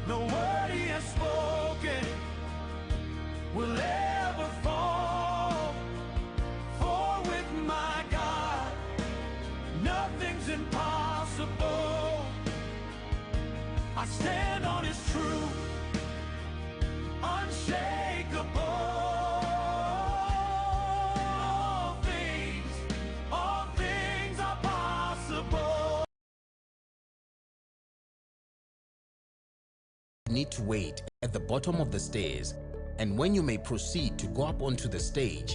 No word he has spoken will ever fall. For with my God, nothing's impossible. I stand on his truth, unshakable. All things are possible. Need to wait at the bottom of the stairs, and when you may proceed to go up onto the stage.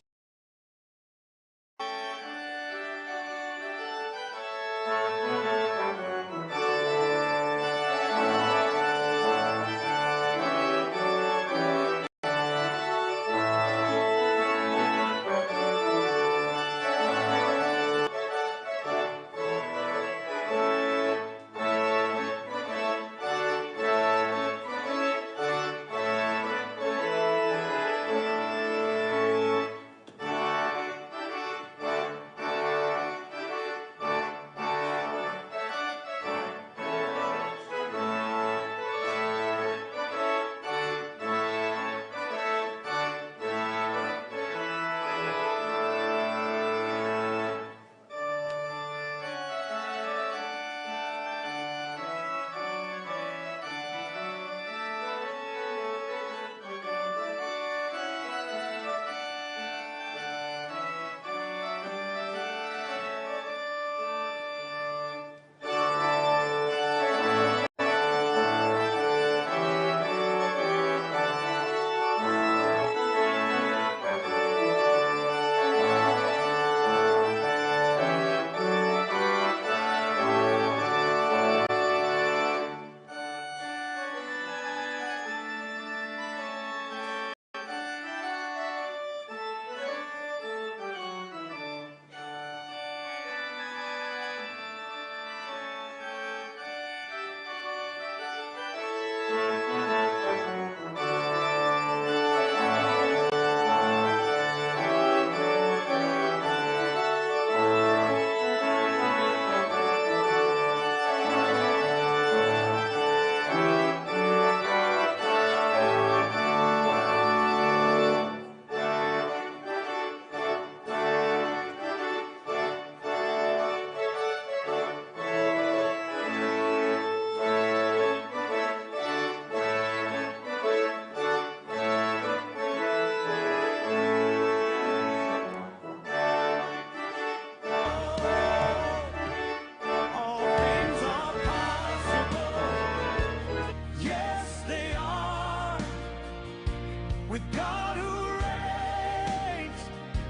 With God who reigns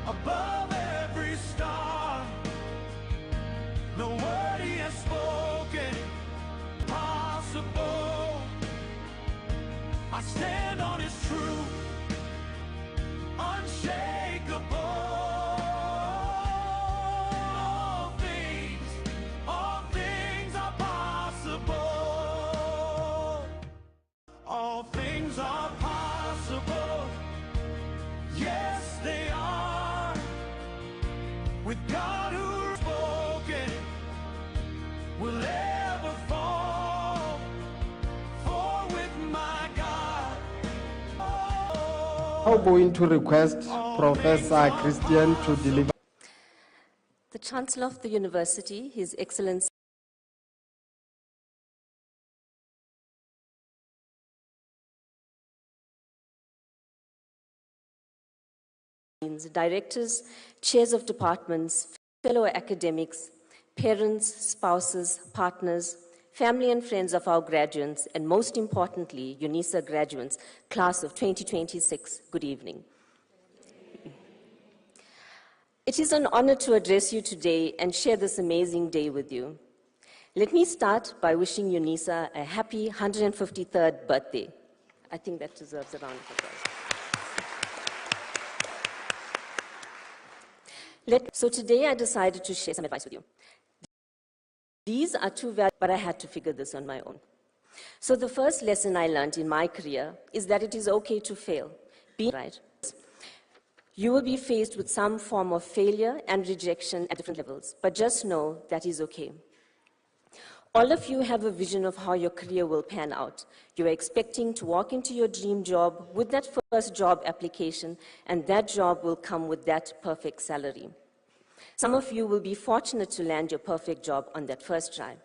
above every star, no word he has spoken possible. I stand on his truth, unshakable. All things are possible. All things are possible. Yes, they are. With God who has spoken will ever fall. For with my God. I'm going to request Professor Christian to deliver. The Chancellor of the University, His Excellency directors, chairs of departments, fellow academics, parents, spouses, partners, family and friends of our graduates, and most importantly, UNISA graduates, class of 2026, good evening. It is an honor to address you today and share this amazing day with you. Let me start by wishing UNISA a happy 153rd birthday. I think that deserves a round of applause. So today I decided to share some advice with you. These are two values, but I had to figure this on my own. So the first lesson I learned in my career is that it is okay to fail. Be right. You will be faced with some form of failure and rejection at different levels, but just know that is okay. All of you have a vision of how your career will pan out. You are expecting to walk into your dream job with that first job application, and that job will come with that perfect salary. Some of you will be fortunate to land your perfect job on that first try.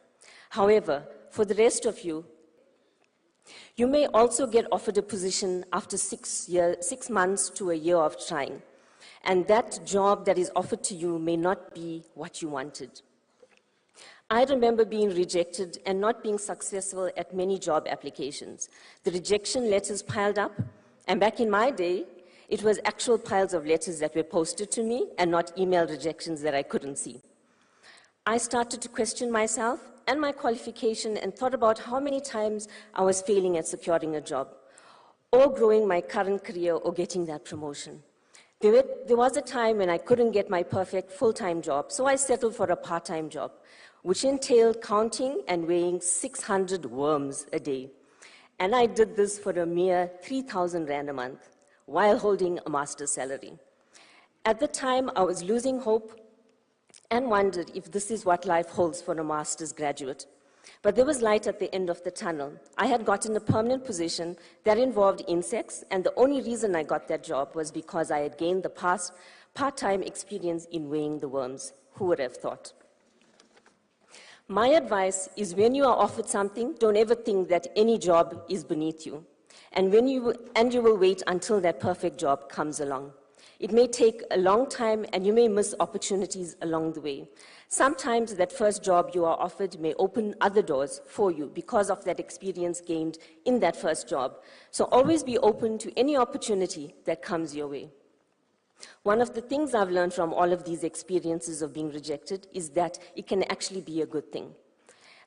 However, for the rest of you, you may also get offered a position after 6 months to a year of trying, and that job that is offered to you may not be what you wanted. I remember being rejected and not being successful at many job applications. The rejection letters piled up, and back in my day, it was actual piles of letters that were posted to me and not email rejections that I couldn't see. I started to question myself and my qualification and thought about how many times I was failing at securing a job, or growing my current career or getting that promotion. There was a time when I couldn't get my perfect full-time job, so I settled for a part-time job, which entailed counting and weighing 600 worms a day. And I did this for a mere 3,000 Rand a month, while holding a master's salary. At the time, I was losing hope and wondered if this is what life holds for a master's graduate. But there was light at the end of the tunnel. I had gotten a permanent position that involved insects, and the only reason I got that job was because I had gained the past part-time experience in weighing the worms. Who would have thought? My advice is, when you are offered something, don't ever think that any job is beneath you. And you will wait until that perfect job comes along. It may take a long time, and you may miss opportunities along the way. Sometimes that first job you are offered may open other doors for you because of that experience gained in that first job. So always be open to any opportunity that comes your way. One of the things I've learned from all of these experiences of being rejected is that it can actually be a good thing.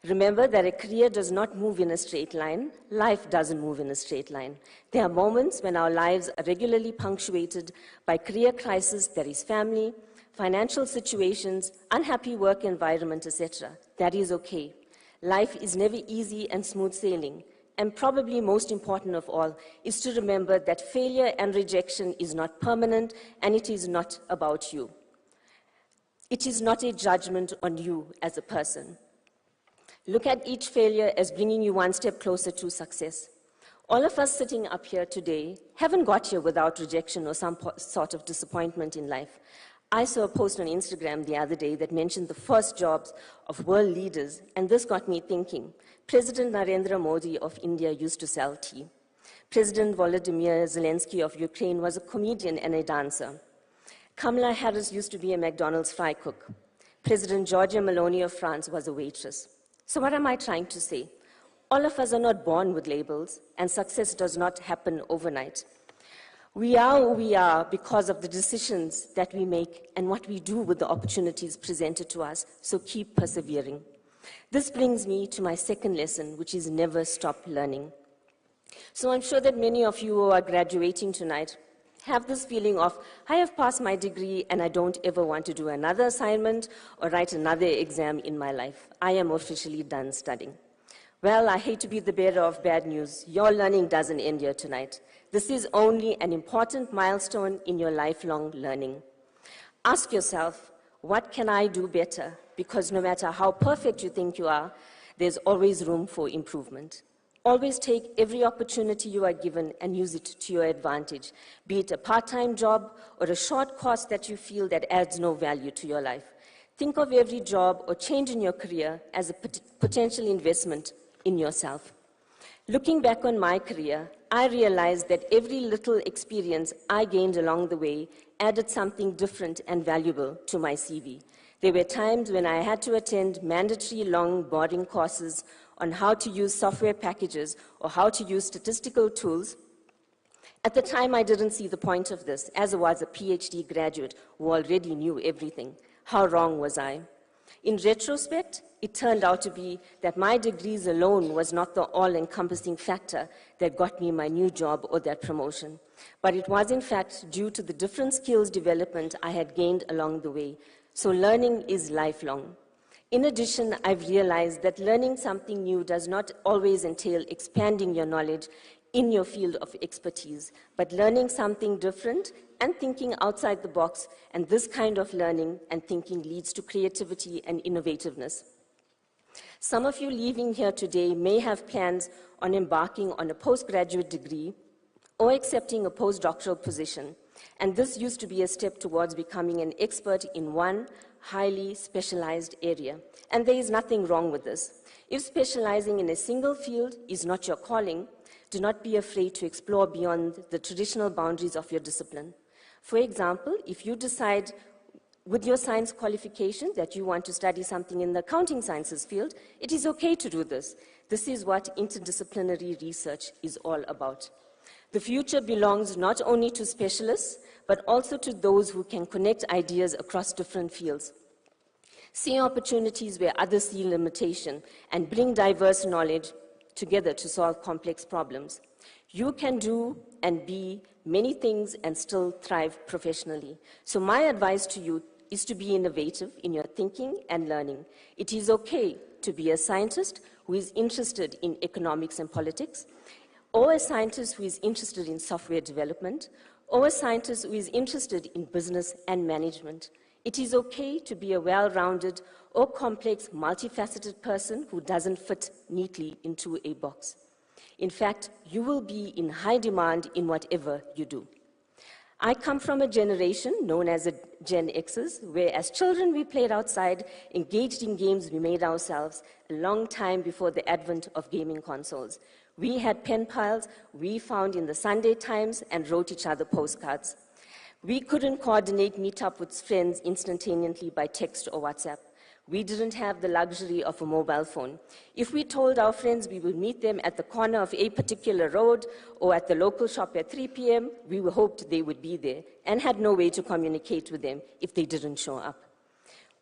Remember that a career does not move in a straight line. Life doesn't move in a straight line. There are moments when our lives are regularly punctuated by career crisis, that is family, financial situations, unhappy work environment, etc. That is okay. Life is never easy and smooth sailing. And probably most important of all is to remember that failure and rejection is not permanent, and it is not about you. It is not a judgment on you as a person. Look at each failure as bringing you one step closer to success. All of us sitting up here today haven't got here without rejection or some sort of disappointment in life. I saw a post on Instagram the other day that mentioned the first jobs of world leaders, and this got me thinking. President Narendra Modi of India used to sell tea. President Volodymyr Zelensky of Ukraine was a comedian and a dancer. Kamala Harris used to be a McDonald's fry cook. President Giorgia Meloni of France was a waitress. So what am I trying to say? All of us are not born with labels, and success does not happen overnight. We are who we are because of the decisions that we make and what we do with the opportunities presented to us, so keep persevering. This brings me to my second lesson, which is never stop learning. So I'm sure that many of you who are graduating tonight have this feeling of, I have passed my degree and I don't ever want to do another assignment or write another exam in my life. I am officially done studying. Well, I hate to be the bearer of bad news. Your learning doesn't end here tonight. This is only an important milestone in your lifelong learning. Ask yourself, what can I do better? Because no matter how perfect you think you are, there's always room for improvement. Always take every opportunity you are given and use it to your advantage, be it a part-time job or a short course that you feel that adds no value to your life. Think of every job or change in your career as a potential investment in yourself. Looking back on my career, I realized that every little experience I gained along the way added something different and valuable to my CV. There were times when I had to attend mandatory long, boring courses on how to use software packages or how to use statistical tools. At the time, I didn't see the point of this, as I was a PhD graduate who already knew everything. How wrong was I? In retrospect, it turned out to be that my degrees alone was not the all-encompassing factor that got me my new job or that promotion. But it was, in fact, due to the different skills development I had gained along the way. So learning is lifelong. In addition, I've realized that learning something new does not always entail expanding your knowledge in your field of expertise, but learning something different and thinking outside the box, and this kind of learning and thinking leads to creativity and innovativeness. Some of you leaving here today may have plans on embarking on a postgraduate degree or accepting a postdoctoral position, and this used to be a step towards becoming an expert in one highly specialized area. And there is nothing wrong with this. If specializing in a single field is not your calling, do not be afraid to explore beyond the traditional boundaries of your discipline. For example, if you decide with your science qualification that you want to study something in the accounting sciences field, it is okay to do this. This is what interdisciplinary research is all about. The future belongs not only to specialists, but also to those who can connect ideas across different fields, see opportunities where others see limitation, and bring diverse knowledge together to solve complex problems. You can do and be many things and still thrive professionally. So my advice to you is to be innovative in your thinking and learning. It is okay to be a scientist who is interested in economics and politics, or a scientist who is interested in software development, or a scientist who is interested in business and management. It is okay to be a well-rounded or complex, multifaceted person who doesn't fit neatly into a box. In fact, you will be in high demand in whatever you do. I come from a generation known as a Gen Xers, where as children we played outside, engaged in games we made ourselves, a long time before the advent of gaming consoles. We had pen pals we found in the Sunday Times and wrote each other postcards. We couldn't coordinate meetup with friends instantaneously by text or WhatsApp. We didn't have the luxury of a mobile phone. If we told our friends we would meet them at the corner of a particular road or at the local shop at 3 p.m., we hoped they would be there and had no way to communicate with them if they didn't show up.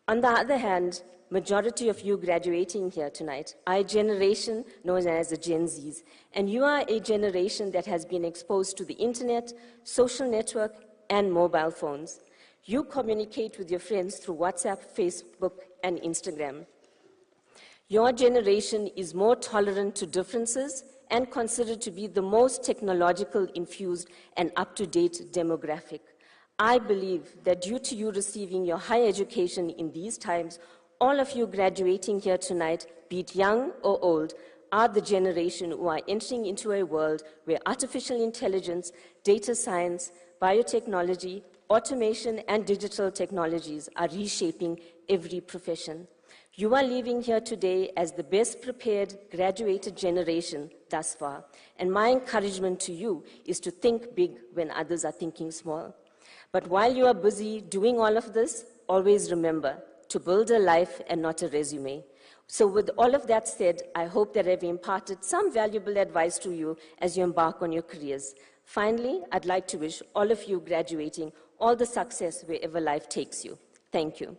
On the other hand, majority of you graduating here tonight are a generation known as the Gen Zs, and you are a generation that has been exposed to the internet, social network, and mobile phones. You communicate with your friends through WhatsApp, Facebook, and Instagram. Your generation is more tolerant to differences and considered to be the most technological infused and up-to-date demographic. I believe that due to you receiving your higher education in these times, all of you graduating here tonight, be it young or old, are the generation who are entering into a world where artificial intelligence, data science, biotechnology, automation, and digital technologies are reshaping every profession. You are leaving here today as the best prepared graduated generation thus far, and my encouragement to you is to think big when others are thinking small. But while you are busy doing all of this, always remember to build a life and not a resume. So with all of that said, I hope that I've imparted some valuable advice to you as you embark on your careers. Finally, I'd like to wish all of you graduating all the success wherever life takes you. Thank you.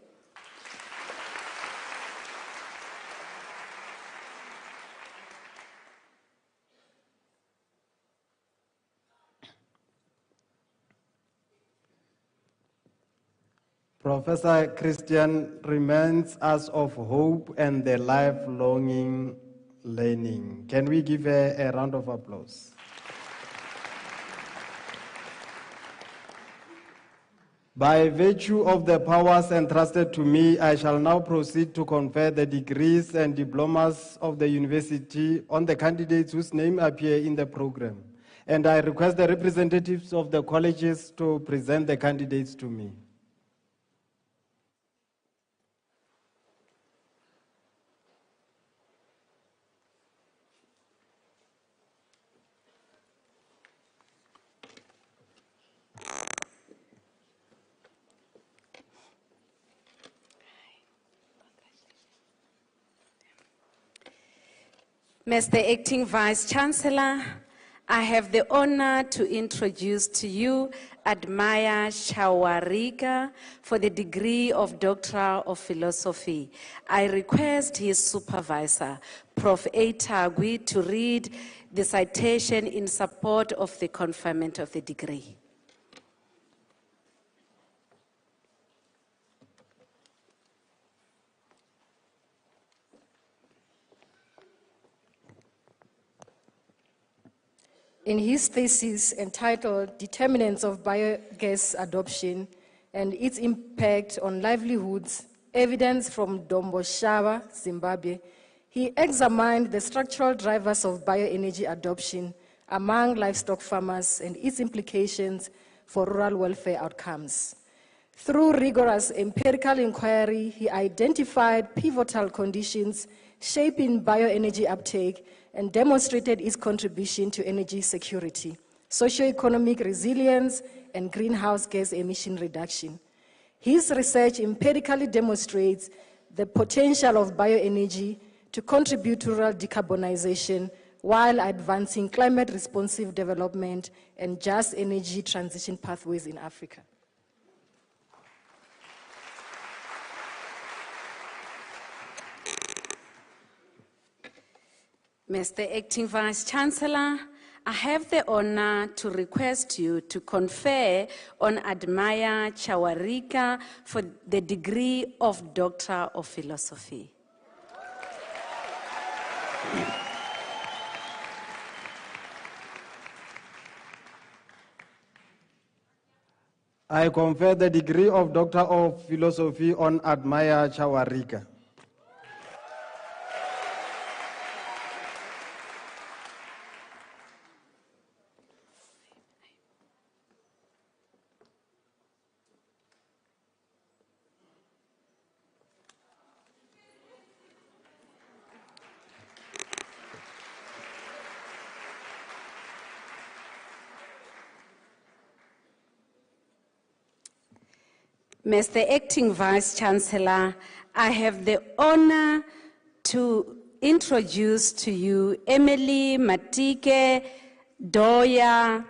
Professor Christian reminds us of hope and the lifelong learning. Can we give her a round of applause? By virtue of the powers entrusted to me, I shall now proceed to confer the degrees and diplomas of the university on the candidates whose names appear in the program. And I request the representatives of the colleges to present the candidates to me. Mr. Acting Vice-Chancellor, I have the honor to introduce to you Admire Shawariga for the degree of Doctor of Philosophy. I request his supervisor, Prof. A. Tagwi, to read the citation in support of the conferment of the degree. In his thesis entitled Determinants of Biogas Adoption and its Impact on Livelihoods, Evidence from Domboshava, Zimbabwe, He examined the structural drivers of bioenergy adoption among livestock farmers and its implications for rural welfare outcomes. Through rigorous empirical inquiry, he identified pivotal conditions shaping bioenergy uptake and demonstrated its contribution to energy security, socioeconomic resilience, and greenhouse gas emission reduction. His research empirically demonstrates the potential of bioenergy to contribute to rural decarbonization while advancing climate-responsive development and just energy transition pathways in Africa. Mr. Acting Vice-Chancellor, I have the honor to request you to confer on Admire Chawarika for the degree of Doctor of Philosophy. I confer the degree of Doctor of Philosophy on Admire Chawarika. Mr. Acting Vice-Chancellor, I have the honor to introduce to you Emily Matike Doya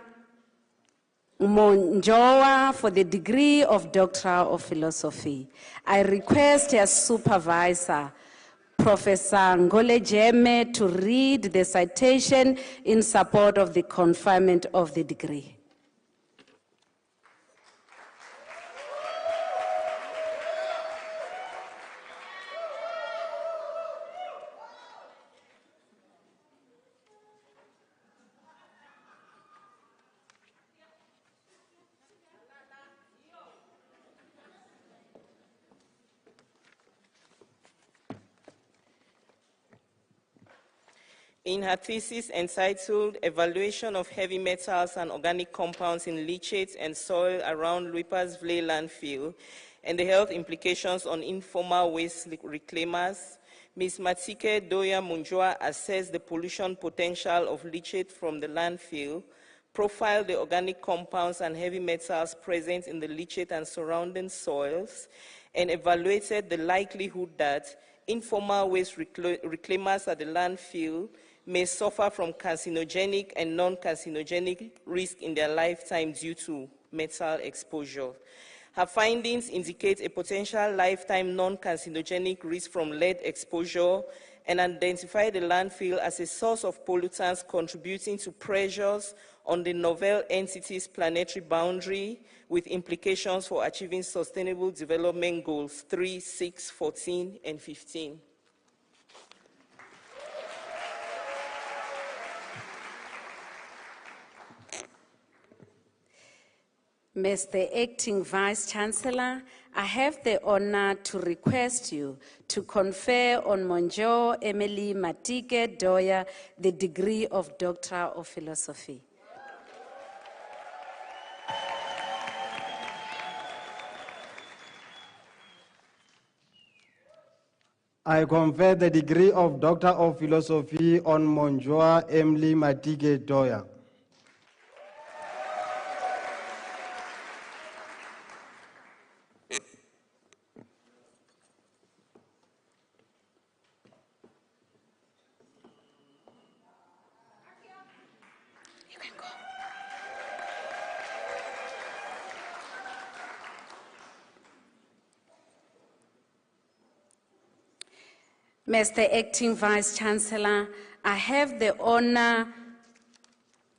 Monjoa for the degree of Doctor of Philosophy. I request as supervisor, Professor Ngole Jeme, to read the citation in support of the conferment of the degree. In her thesis entitled Evaluation of Heavy Metals and Organic Compounds in Leachate and Soil Around Luipa's Vlei Landfill and the Health Implications on Informal Waste Reclaimers, Ms. Matike Doya Munjoa assessed the pollution potential of leachate from the landfill, profiled the organic compounds and heavy metals present in the leachate and surrounding soils, and evaluated the likelihood that informal waste reclaimers at the landfill may suffer from carcinogenic and non-carcinogenic risk in their lifetime due to metal exposure. Her findings indicate a potential lifetime non-carcinogenic risk from lead exposure and identify the landfill as a source of pollutants contributing to pressures on the novel entity's planetary boundary with implications for achieving Sustainable Development Goals 3, 6, 14, and 15. Mr. Acting Vice-Chancellor, I have the honor to request you to confer on Monjo Emily Matike Doya the degree of Doctor of Philosophy. I confer the degree of Doctor of Philosophy on Monjoa Emily Matike Doya. You can go. Mr. Acting Vice-Chancellor, I have the honor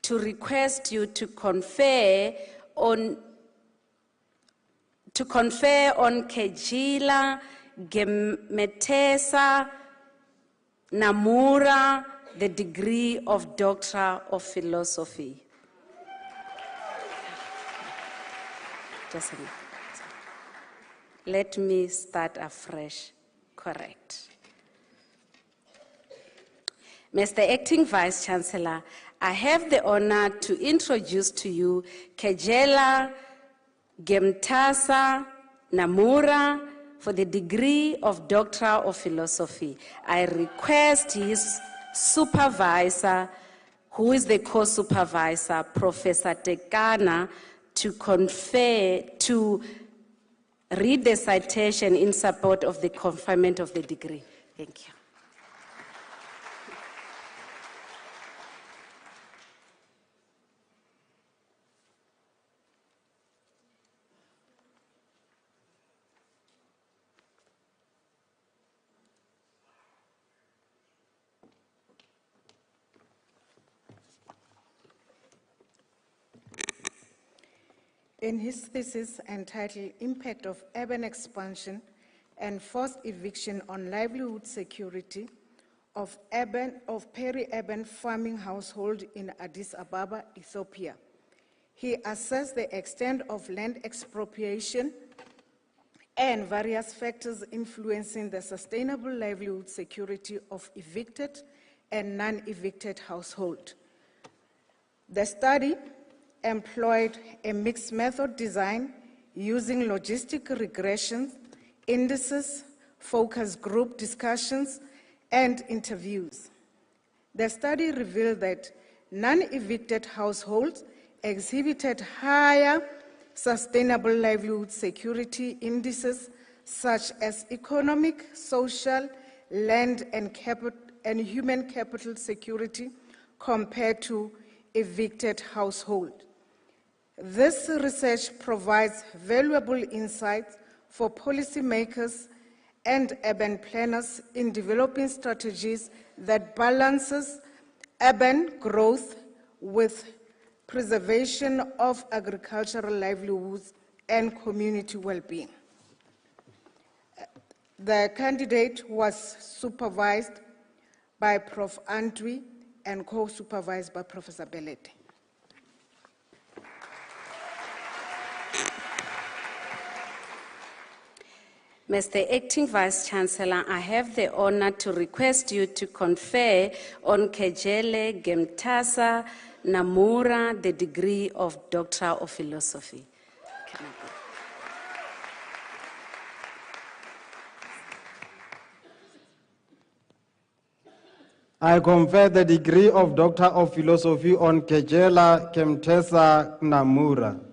to request you to confer on Kejila Gemetesa Namura the degree of Doctor of Philosophy. Just a minute. Let me start afresh. Correct. Mr. Acting Vice Chancellor, I have the honor to introduce to you Kejela Gemtasa Namura for the degree of Doctor of Philosophy. I request his supervisor, who is the co-supervisor, Professor Tekana, to read the citation in support of the conferment of the degree. Thank you. In his thesis entitled Impact of Urban Expansion and Forced Eviction on Livelihood Security of Peri-Urban Farming Household in Addis Ababa, Ethiopia, he assessed the extent of land expropriation and various factors influencing the sustainable livelihood security of evicted and non-evicted households. The study employed a mixed method design using logistic regressions, indices, focus group discussions, and interviews. The study revealed that non-evicted households exhibited higher sustainable livelihood security indices such as economic, social, land, and human capital security compared to evicted households. This research provides valuable insights for policymakers and urban planners in developing strategies that balances urban growth with preservation of agricultural livelihoods and community well-being. The candidate was supervised by Prof. Antwi and co-supervised by Professor Belete. Mr. Acting Vice Chancellor, I have the honor to request you to confer on Kejele Gemtasa Namura the degree of Doctor of Philosophy. I confer the degree of Doctor of Philosophy on Kejela Kemtesa Namura.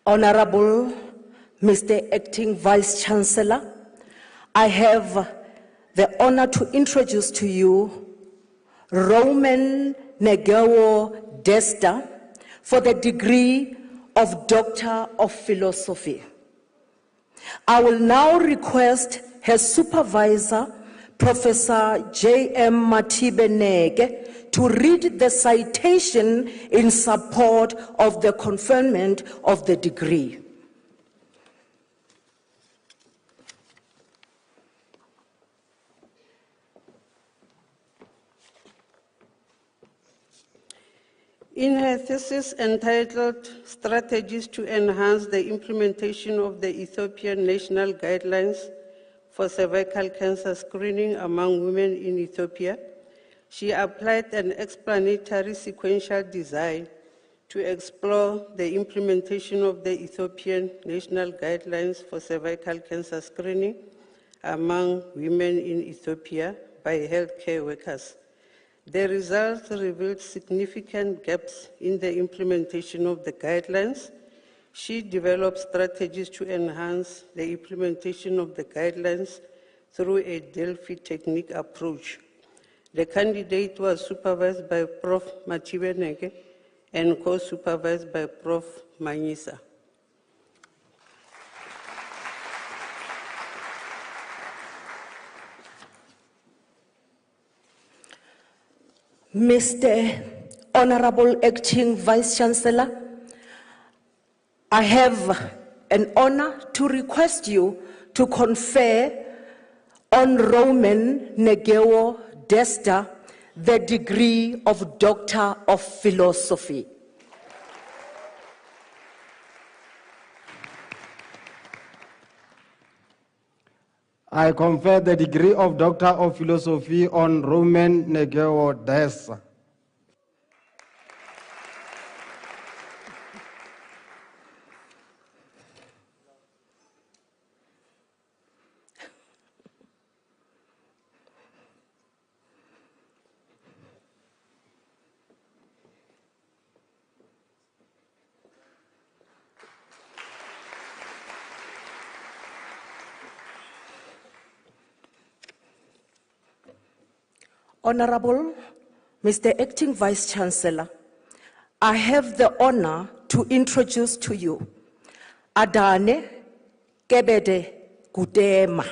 Honorable Mr. Acting Vice Chancellor, I have the honor to introduce to you Roman Negeo Desta for the degree of Doctor of Philosophy. I will now request her supervisor, Professor J.M. Matibenege, to read the citation in support of the conferment of the degree. In her thesis entitled Strategies to Enhance the Implementation of the Ethiopian National Guidelines for Cervical Cancer Screening Among Women in Ethiopia, she applied an explanatory sequential design to explore the implementation of the Ethiopian National Guidelines for Cervical Cancer Screening among women in Ethiopia by healthcare workers. The results revealed significant gaps in the implementation of the guidelines. She developed strategies to enhance the implementation of the guidelines through a Delphi technique approach. The candidate was supervised by Prof. Matibenege and co-supervised by Prof. Manyisa. Mr. Honorable Acting Vice Chancellor, I have an honor to request you to confer on Roman Negeo Desta the degree of Doctor of Philosophy. I confer the degree of Doctor of Philosophy on Roman Negeo Desta. Honorable Mr. Acting Vice Chancellor, I have the honor to introduce to you Adane Kebede Gudema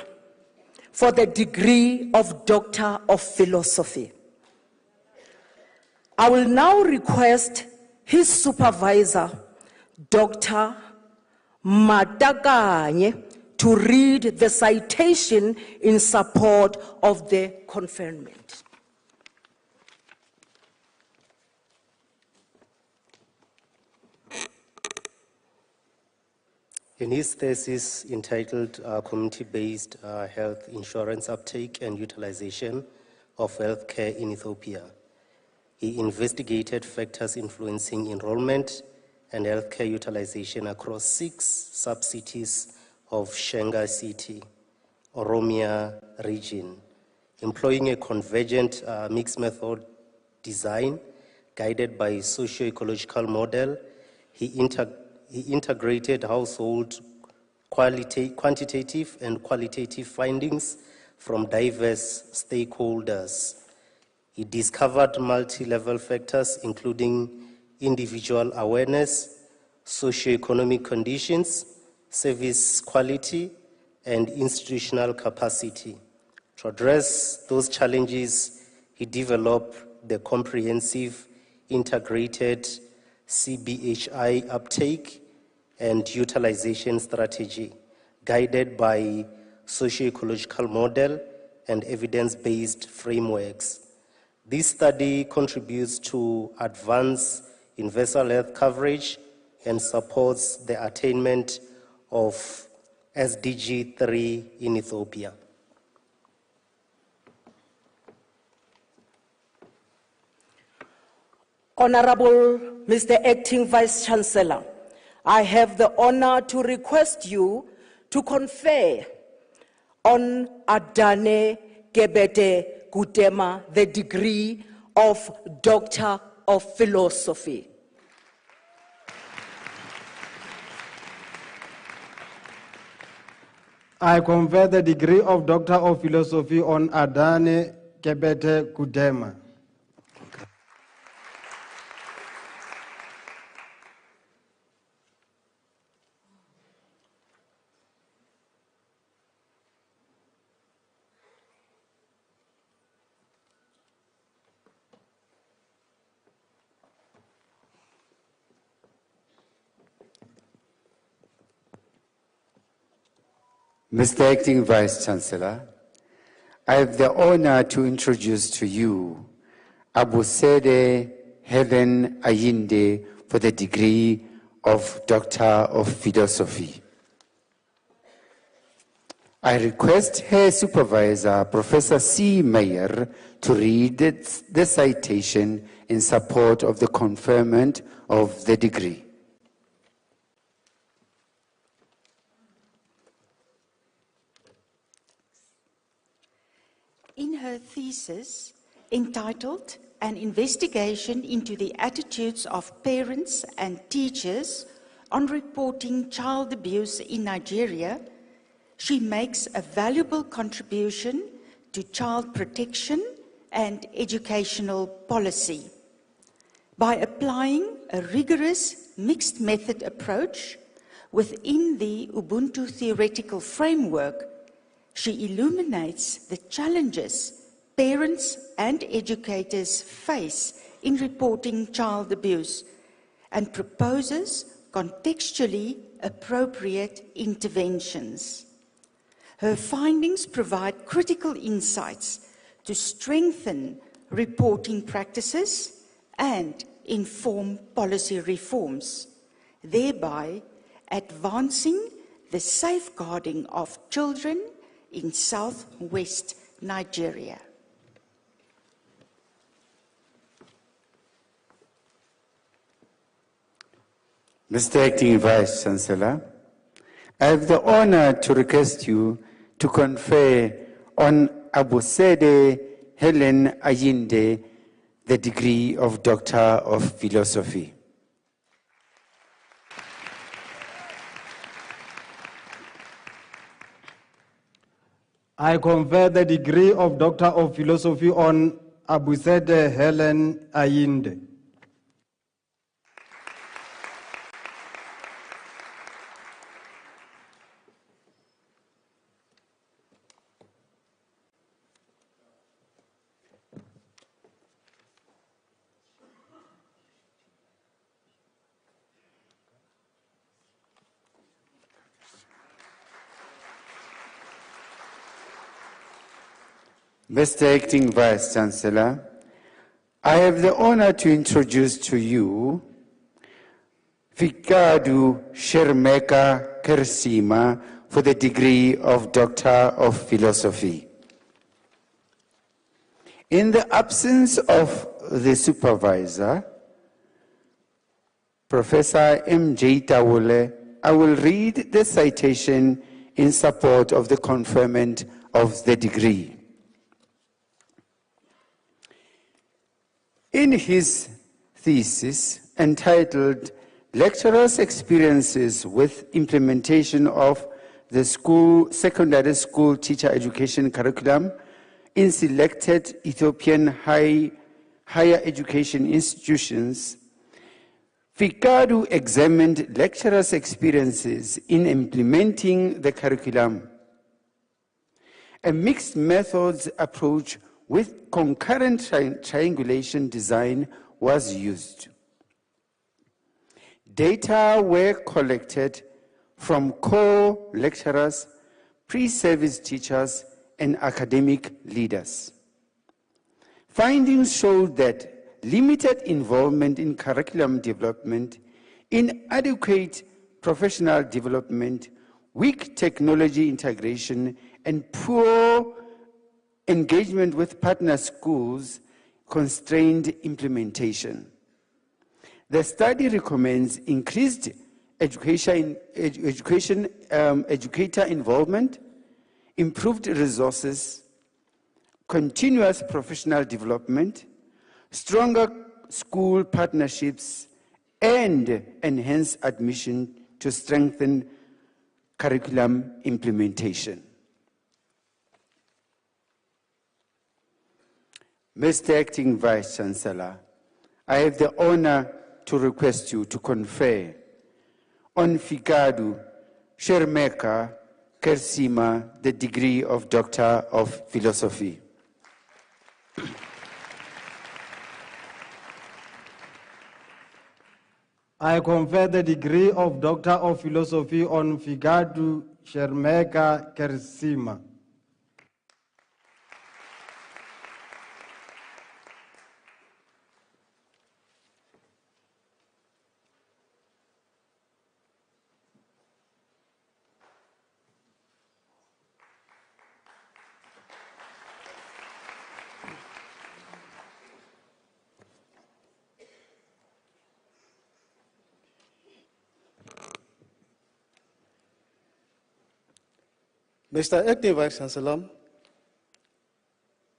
for the degree of Doctor of Philosophy. I will now request his supervisor, Dr. Matakanye, to read the citation in support of the conferment. In his thesis entitled Community-Based Health Insurance Uptake and Utilization of Healthcare in Ethiopia, he investigated factors influencing enrollment and healthcare utilization across 6 sub-cities of Shenga City, Oromia region, employing a convergent mixed method design guided by socio-ecological model. He integrated household quantitative and qualitative findings from diverse stakeholders. He discovered multi-level factors including individual awareness, socio-economic conditions, service quality, and institutional capacity. To address those challenges, he developed the comprehensive integrated CBHI uptake and utilization strategy, guided by socio-ecological model and evidence-based frameworks. This study contributes to advance universal health coverage and supports the attainment of SDG 3 in Ethiopia. Honorable Mr. Acting Vice Chancellor, I have the honor to request you to confer on Adane Gebete Gudema the degree of Doctor of Philosophy. I confer the degree of Doctor of Philosophy on Adane Gebete Gudema. Mr. Acting Vice Chancellor, I have the honor to introduce to you Abusede Hellen Ayinde for the degree of Doctor of Philosophy. I request her supervisor, Professor C. Meyer, to read the citation in support of the conferment of the degree. In her thesis entitled An Investigation into the Attitudes of Parents and Teachers on Reporting Child Abuse in Nigeria, she makes a valuable contribution to child protection and educational policy. By applying a rigorous mixed method approach within the Ubuntu theoretical framework, she illuminates the challenges parents and educators face in reporting child abuse and proposes contextually appropriate interventions. Her findings provide critical insights to strengthen reporting practices and inform policy reforms, thereby advancing the safeguarding of children in southwest Nigeria. Mr. Acting Vice Chancellor, I have the honor to request you to confer on Abosede Hellen Ayinde the degree of Doctor of Philosophy. I confer the degree of Doctor of Philosophy on Abosede Hellen Ayinde. Mr. Acting Vice Chancellor, I have the honor to introduce to you Fikadu Shermeka Kersima for the degree of Doctor of Philosophy. In the absence of the supervisor, Professor M.J. Tawule, I will read the citation in support of the conferment of the degree. In his thesis entitled Lecturers' Experiences with Implementation of the Secondary School Teacher Education Curriculum in Selected Ethiopian Higher Education Institutions, Fikadu examined lecturers' experiences in implementing the curriculum. A mixed methods approach with concurrent triangulation design was used. Data were collected from core lecturers, pre-service teachers, and academic leaders. Findings showed that limited involvement in curriculum development, inadequate professional development, weak technology integration, and poor engagement with partner schools constrained implementation. The study recommends increased educator involvement, improved resources, continuous professional development, stronger school partnerships, and enhanced admission to strengthen curriculum implementation. Mr. Acting Vice Chancellor, I have the honor to request you to confer on Fikadu Shermeka Kersima the degree of Doctor of Philosophy. I confer the degree of Doctor of Philosophy on Fikadu Shermeka Kersima. Mr. Acting Vice Chancellor,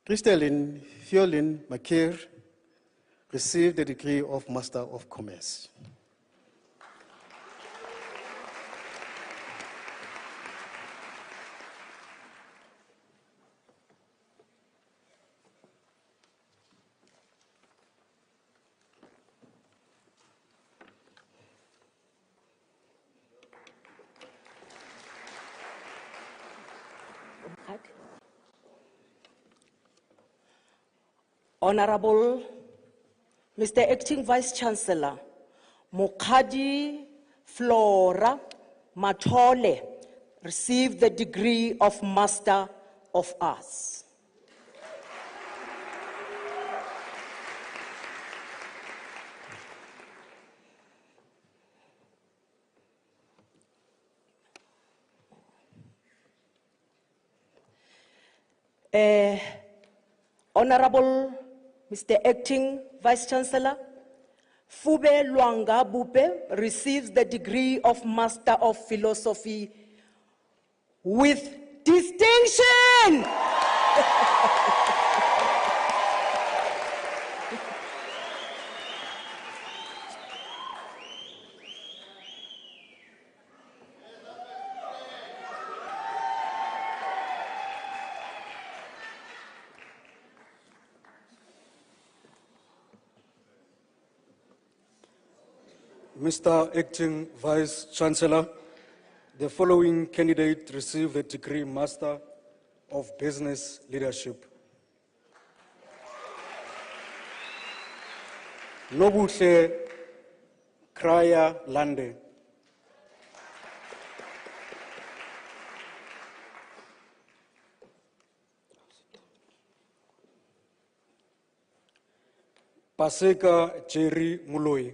Christeline Fiolin Makir received the degree of Master of Commerce. Honorable Mr. Acting Vice Chancellor, Mokhadi Flora Matole received the degree of Master of Arts. Honorable Mr. Acting Vice Chancellor, Fube Luanga Bupe receives the degree of Master of Philosophy with distinction. Mr. Acting Vice Chancellor, the following candidate received the degree Master of Business Leadership. Nobuhle Kraya Lande. Paseka Jerry Muloi.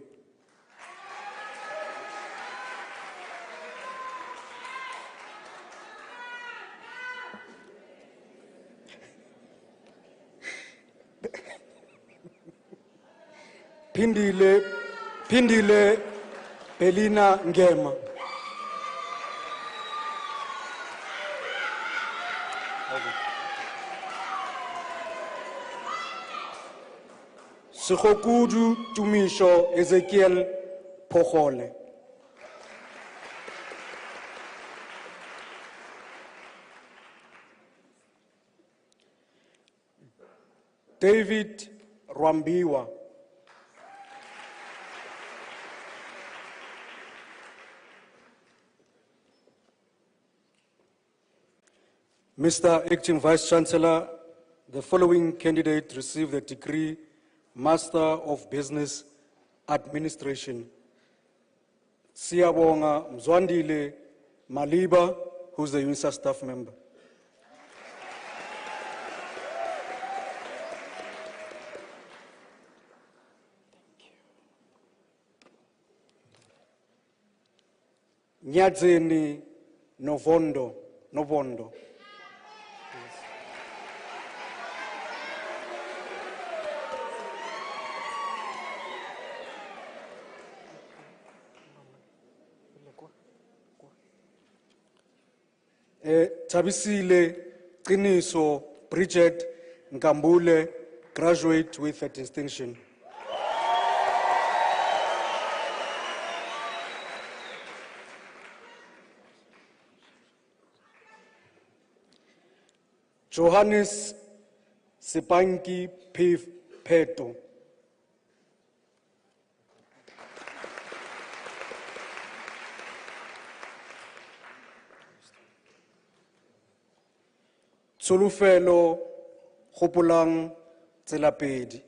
Pindile Belina Ngema. Sekhokudu Tumisho Ezekiel Pokhole. David Rwambiwa. Mr. Acting Vice Chancellor, the following candidate received the degree Master of Business Administration. Siyabonga Mzwandile Maliba, who's the UNISA staff member. Nyadzeni Novondo. Tabisile Qiniso Bridget Nkambule, graduate with a distinction. Johannes Sipanki Peto. Solufelo Hopolang Tselapedi.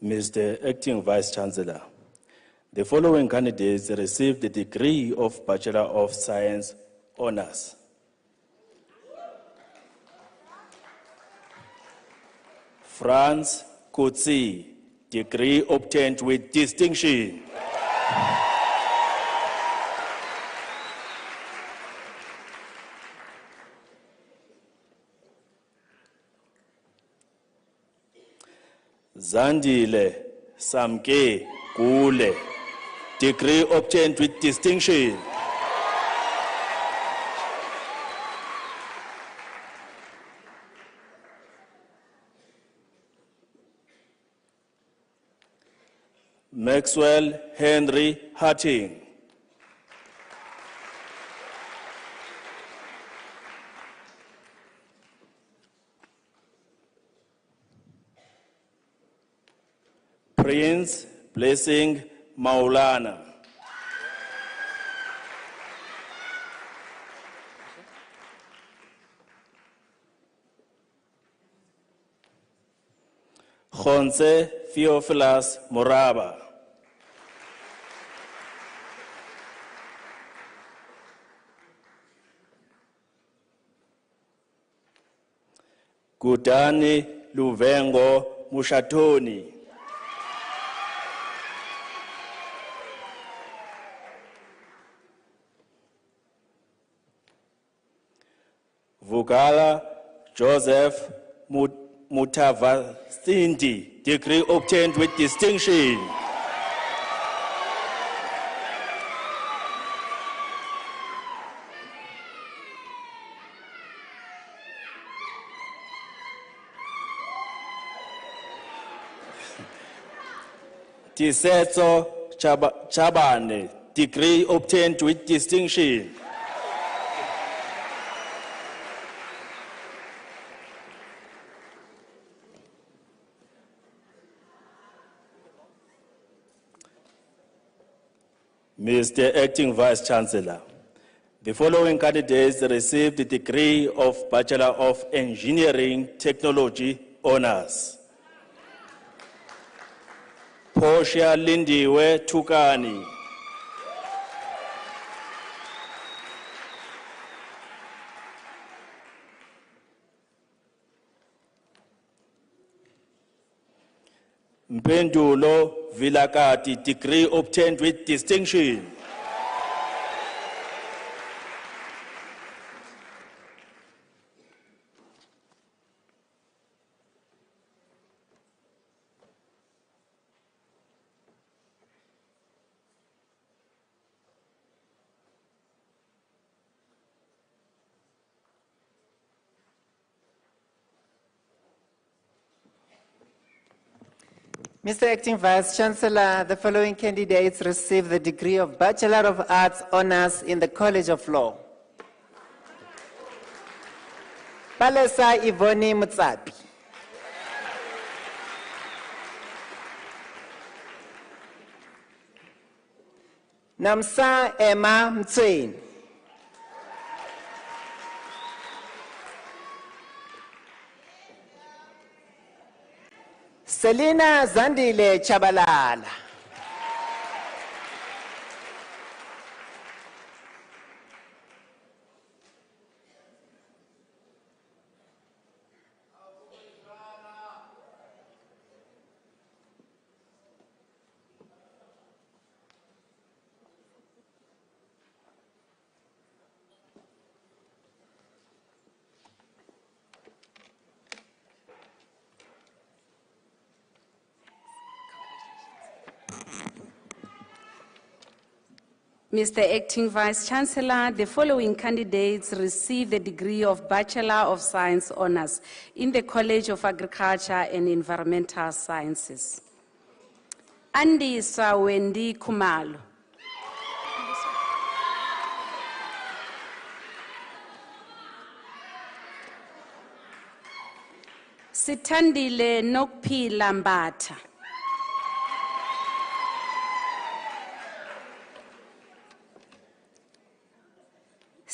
Mr. Acting Vice Chancellor, the following candidates received the degree of Bachelor of Science Honours. Franz Kutsi, degree obtained with distinction. Zandile Samke Gule, degree obtained with distinction. Maxwell Henry Harting. Prince Blessing Maulana. Khonse Theophilus Moraba. Gudani Luvengo Mushatoni. Vugala Joseph Mutavasindi, degree obtained with distinction. Tisetso Chabane, degree obtained with distinction. Mr. Acting Vice Chancellor, the following candidates received the degree of Bachelor of Engineering Technology Honours. Portia Lindiwe Tukani. Mpendulo Vilakati, degree obtained with distinction. Mr. Acting Vice Chancellor, the following candidates receive the degree of Bachelor of Arts Honours in the College of Law. Palesa Ivoni Mutsapi. Namsa Emma Mtsweni. Selina Zandile Chabalala. Mr. Acting Vice Chancellor, the following candidates receive the degree of Bachelor of Science Honours in the College of Agriculture and Environmental Sciences. Andisa Wendy Kumalo. Sitandile Nokpi Lambata.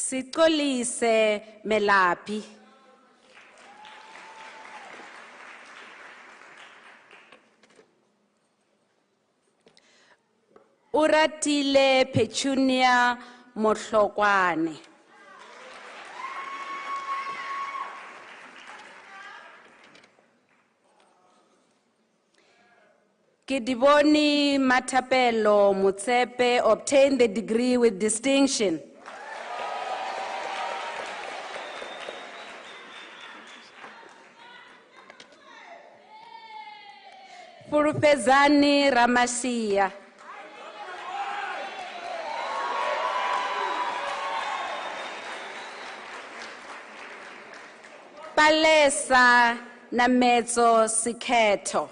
Sikolise Melapi. Uratile Petunia Motlokwane. Kidiboni Matapelo Mutsepe obtained the degree with distinction. Purupezani Ramasiya. Palesa na Metso Siketo.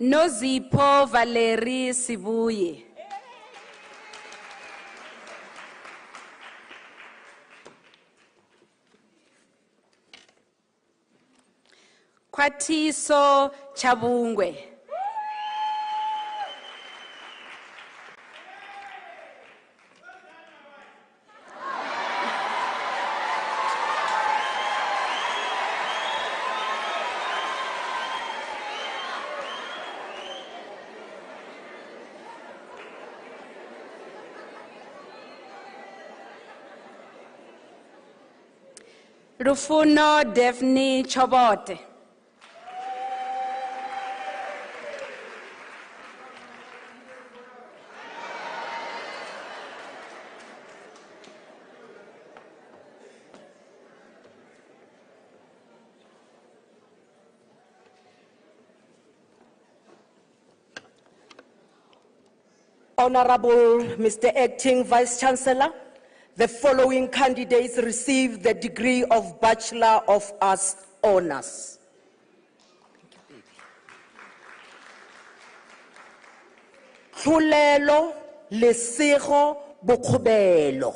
Nozipho Valerie Sibuye. Kwatiso Chabungwe. Rufuno Daphne Chobote. Honorable Mr. Acting Vice-Chancellor, the following candidates received the degree of Bachelor of Arts Honours. Tlholelo Lesego Bokhobelo.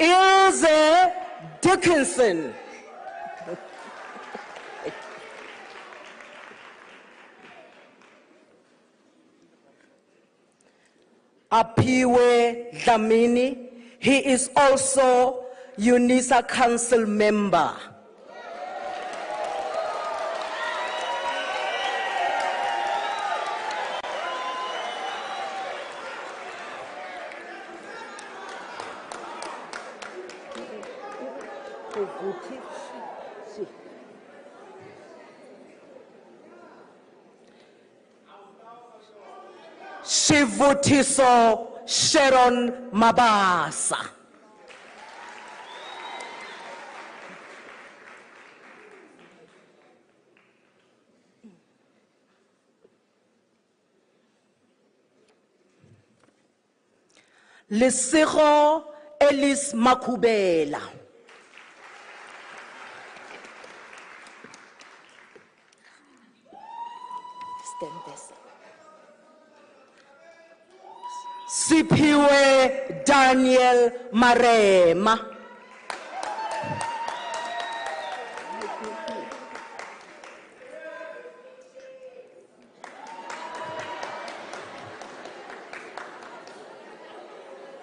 Ilse Dickinson. Apiwe Dlamini. He is also UNISA Council member. Shivutiso Sharon Mabasa. Lesego Ellis Makubela. Sipiwe Daniel Marema.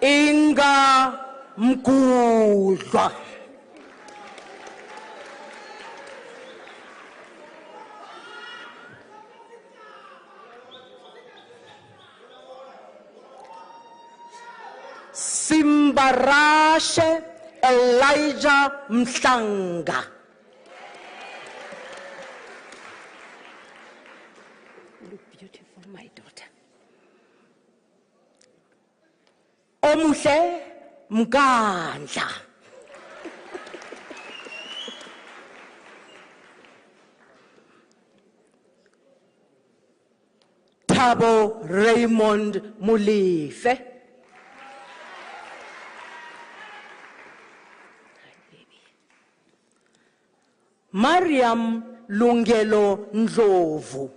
Inga Mkudlwa. Simbarashe Elijah Mhlanga. Look beautiful, my daughter. Omuhle Mgandla. Thabo Raymond Mulife. Mariam Lungelo Ndlovu.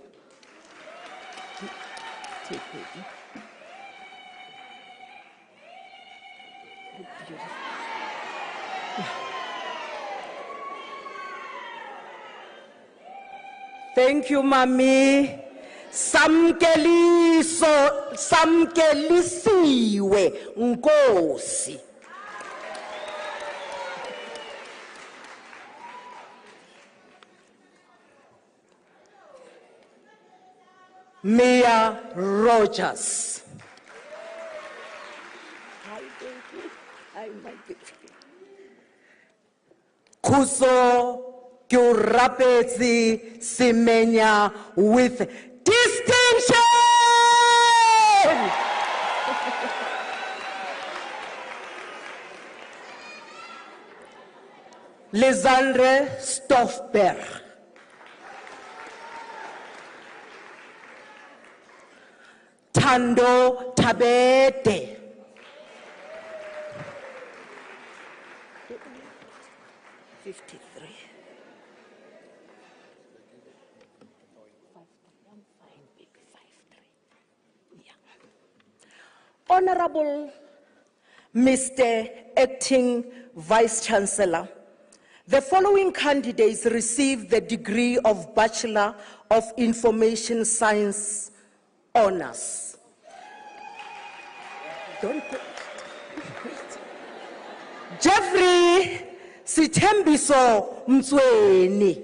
Thank you, Mami. Samkelisiwe Nkosi. Mia Rogers. Hi, thank you. Hi, my baby. Kuso Kyurapetsi Simenya with distinction. Lizandre Stoffberg. Tando Tabete. Honorable Mr. Acting Vice-Chancellor, the following candidates received the degree of Bachelor of Information Science Honours. Jeffrey Sitembiso Mtsweni.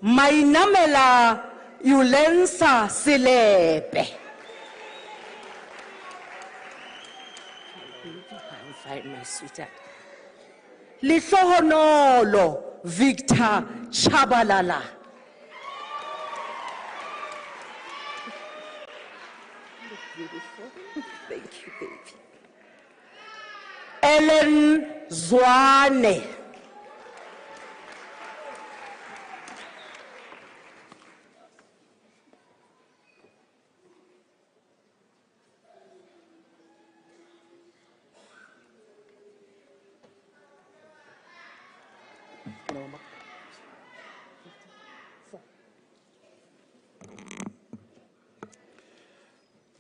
Mainamela Yulensa Silepe. I'm fine, my sweetheart. Lihlohonolo Victor Chabalala. Thank you, baby. Ellen Zwane.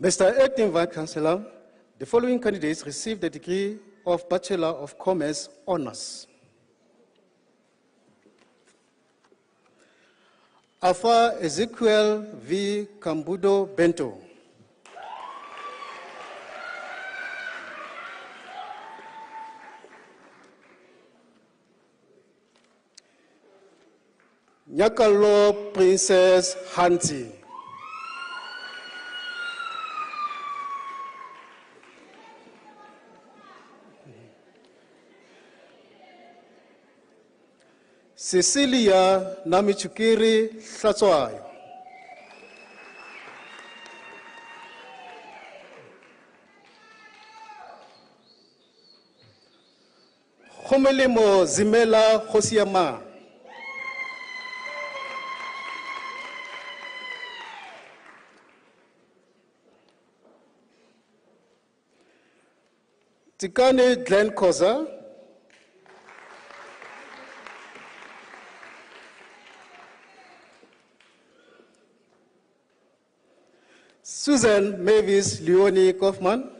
Mr. Acting Vice Chancellor, the following candidates received the degree of Bachelor of Commerce Honours. Afa Ezekiel V. Kambudo Bento. Nyakalo Princess Hanti. Cecilia Namichukiri Tlatswayo. Khomelemo Zimela Khosiama. Tikane Glenn Koza. Susan Mavis Leonie Kaufman.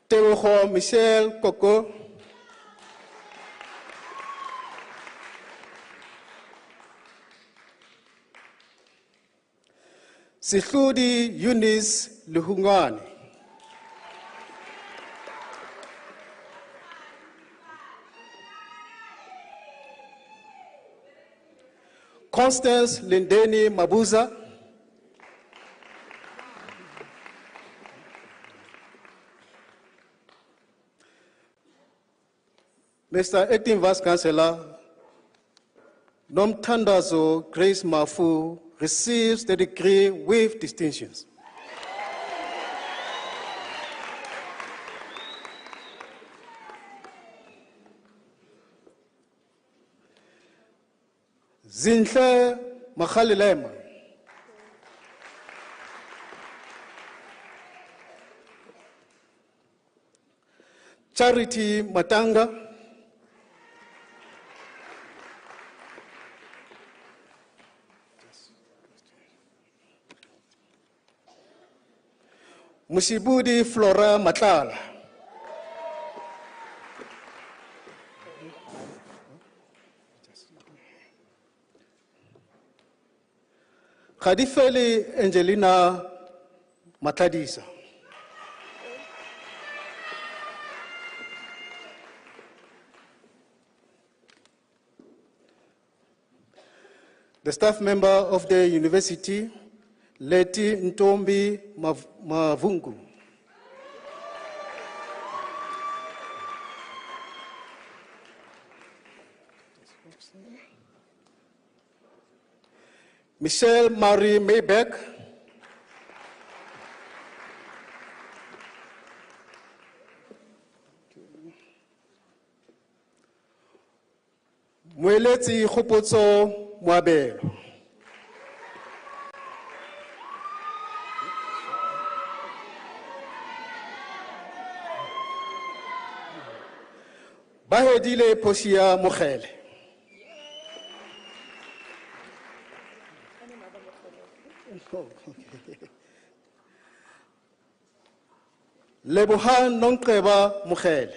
Teoho Michelle Koko. Sihludi Eunice Luhungwane. Constance Lindeni Mabuza. Mr. Acting Vice Chancellor, Nomthandazo Grace Mafu receives the degree with distinctions. Zinhle Makhalilema. Charity Matanga. Mushibudi Flora Matlala. Khadifeli Angelina Matladisa. The staff member of the university, Leti Ntombi Mavungu. Michelle Marie Maybeck. Moeletsi Kgopotso Moabelo. Bahedile Posia Mokhele. Lebohang Nonqeba Mokhele.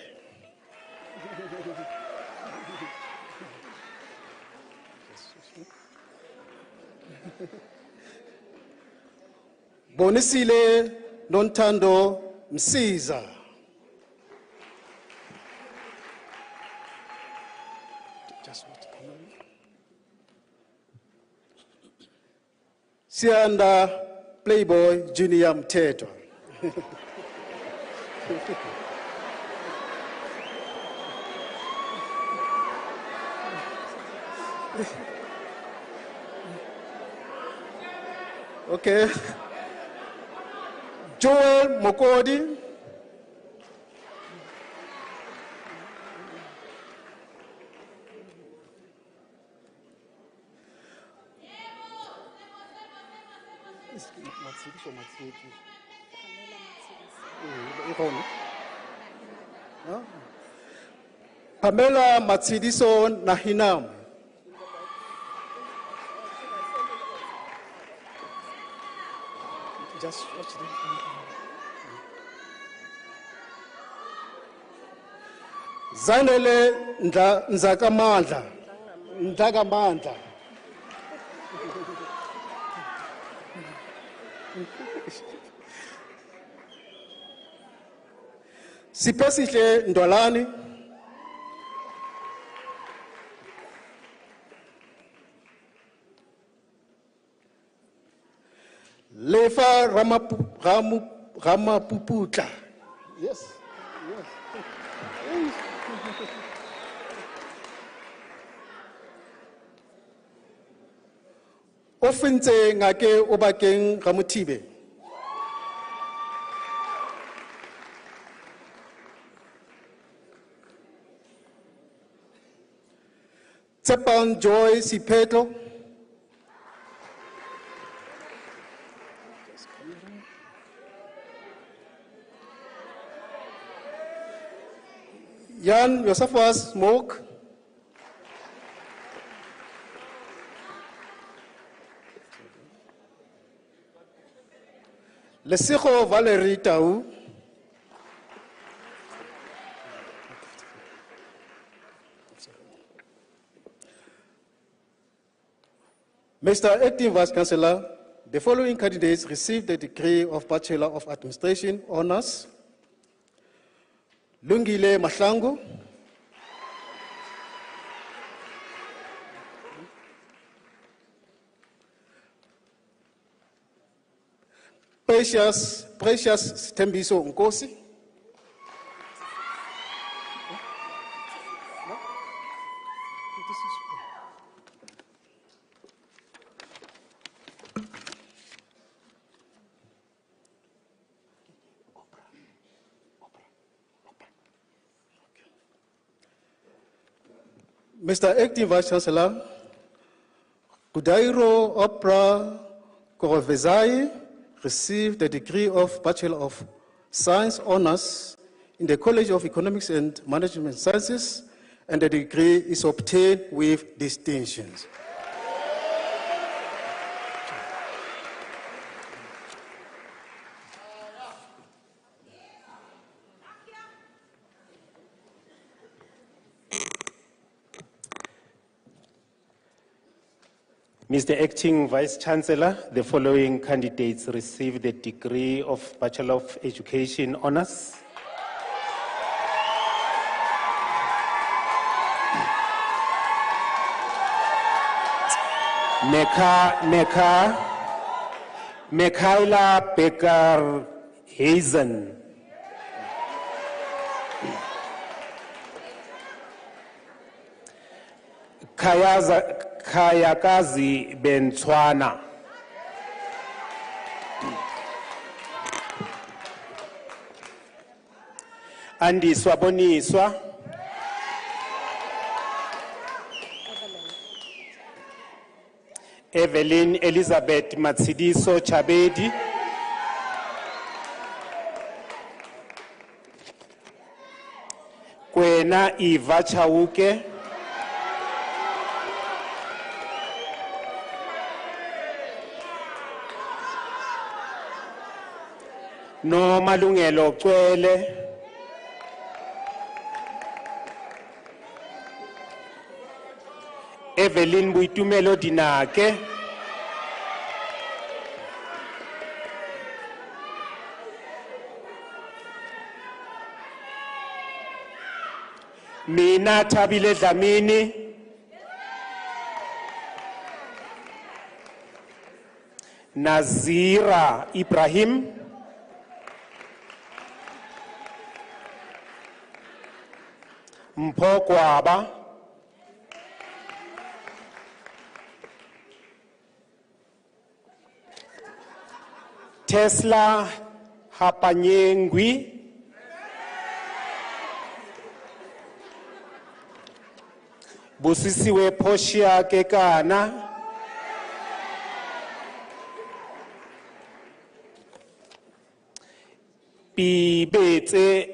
Bonisile Nontando Msiza. Sianda Playboy Junior Mteto. Okay. Joel Mokodi. Pamela Matsidiso Nahinam. Just watch them. Zanele Nzakamandla. Nzakamandla. Sipesihle Ndolani. Lefa Ramapuputla. Yes. Yes. Ofentse ngake obakeng Ramutibe. Tsepang Joy Siphetlo. Jan Josephus Smoke. Lesego Valerie Tau. Mr. Acting Vice Chancellor, the following candidates received the degree of Bachelor of Administration Honours. Lungile Mahlangu. Precious Tembiso Nkosi. Mr. Acting Vice Chancellor, Kudairo Opera Korovezai received the degree of Bachelor of Science Honours in the College of Economics and Management Sciences, and the degree is obtained with distinctions. Mr. Acting Vice Chancellor, the following candidates received the degree of Bachelor of Education Honours. Mekaila Becker Hazen. Khayakazi Bentwana. Andiswa Boniswa. Evelyn Elizabeth Matsidiso Chabedi. Kwena Eva Chauke. No Malungelo Cwele. Evelyn Buitumelo Dinake. Mina Tabile Dlamini. Nazira Ibrahim. Mpokwaba. Tesla Hapanyengwi. Busisiwe Poshia Kekana. Bibetse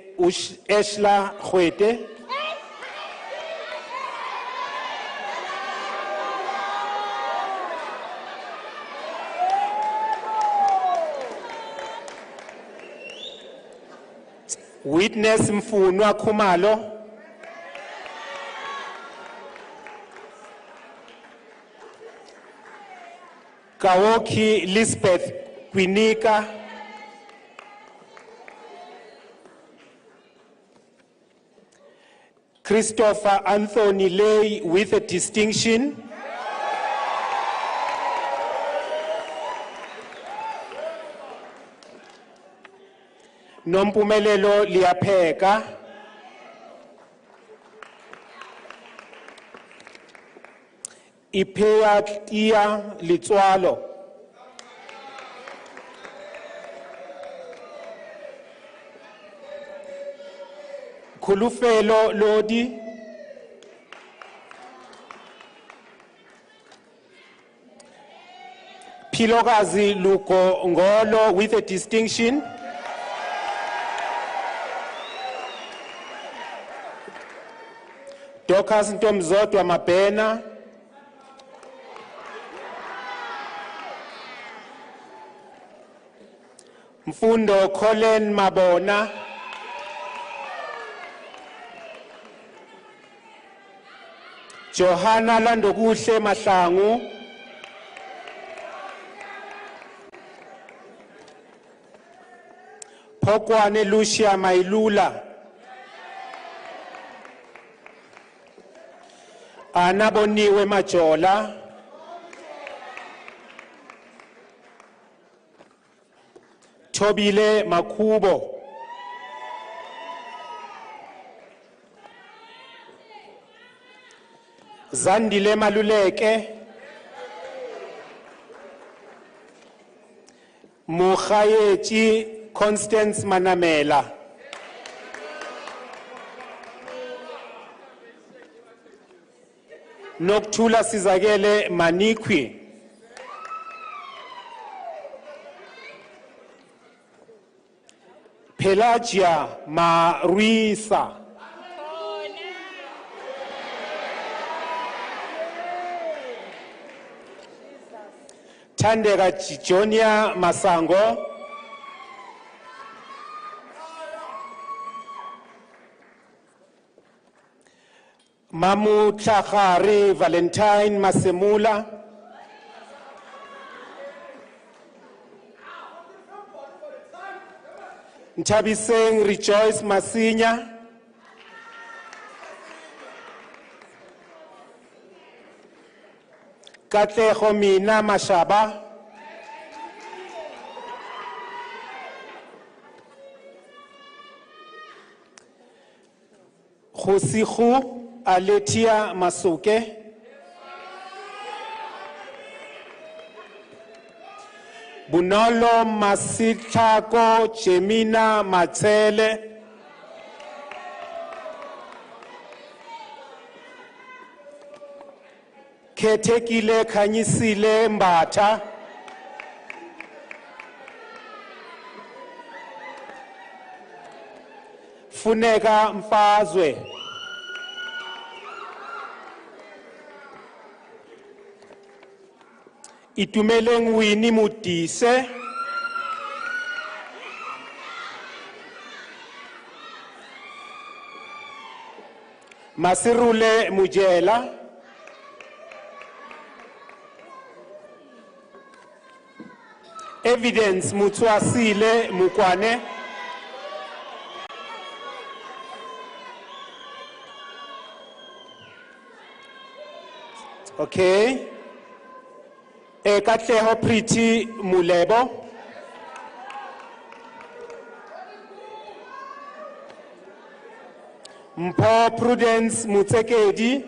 Eshla Khwete. Witness Mfunwa Khumalo. Kawoki Lisbeth Kwinika. Christopher Anthony Lay with a distinction. Nompumelelo Liapheka. Ipea Tia Litswalo. Khulufelo Lodi. Philokazi Luko Ngolo with a distinction. Dorcas Ntomzodwa Mabena. Mfundo Colin Mabona. Johanna Landokuhle Mahlangu. Phokwane Lucia Mailula. Anaboniwe Majola. Tobile Makubo. Zandile Maluleke. Mukhayechi Constance Manamela. Nokthula Sizakele Manikwi. Pelagia Maruisa. Thandeka Jonia Masango. Mamu Tlhagare Valentine Masemula. Ntabiseng Rejoice Masinya. Katlego Mina Mashaba. Khosigu Aletia Masuke. Bunolo Masitlako Chemina Matele. Ketekile Kanyisile Mbata. Funeka Mfazwe. Itumeleng Winnie Mutise. Masirule Mujela. Evidence Mutswasile Mukwane. Okay. Katleho Priti Mulebo. Mpo Prudence Mutsekedi.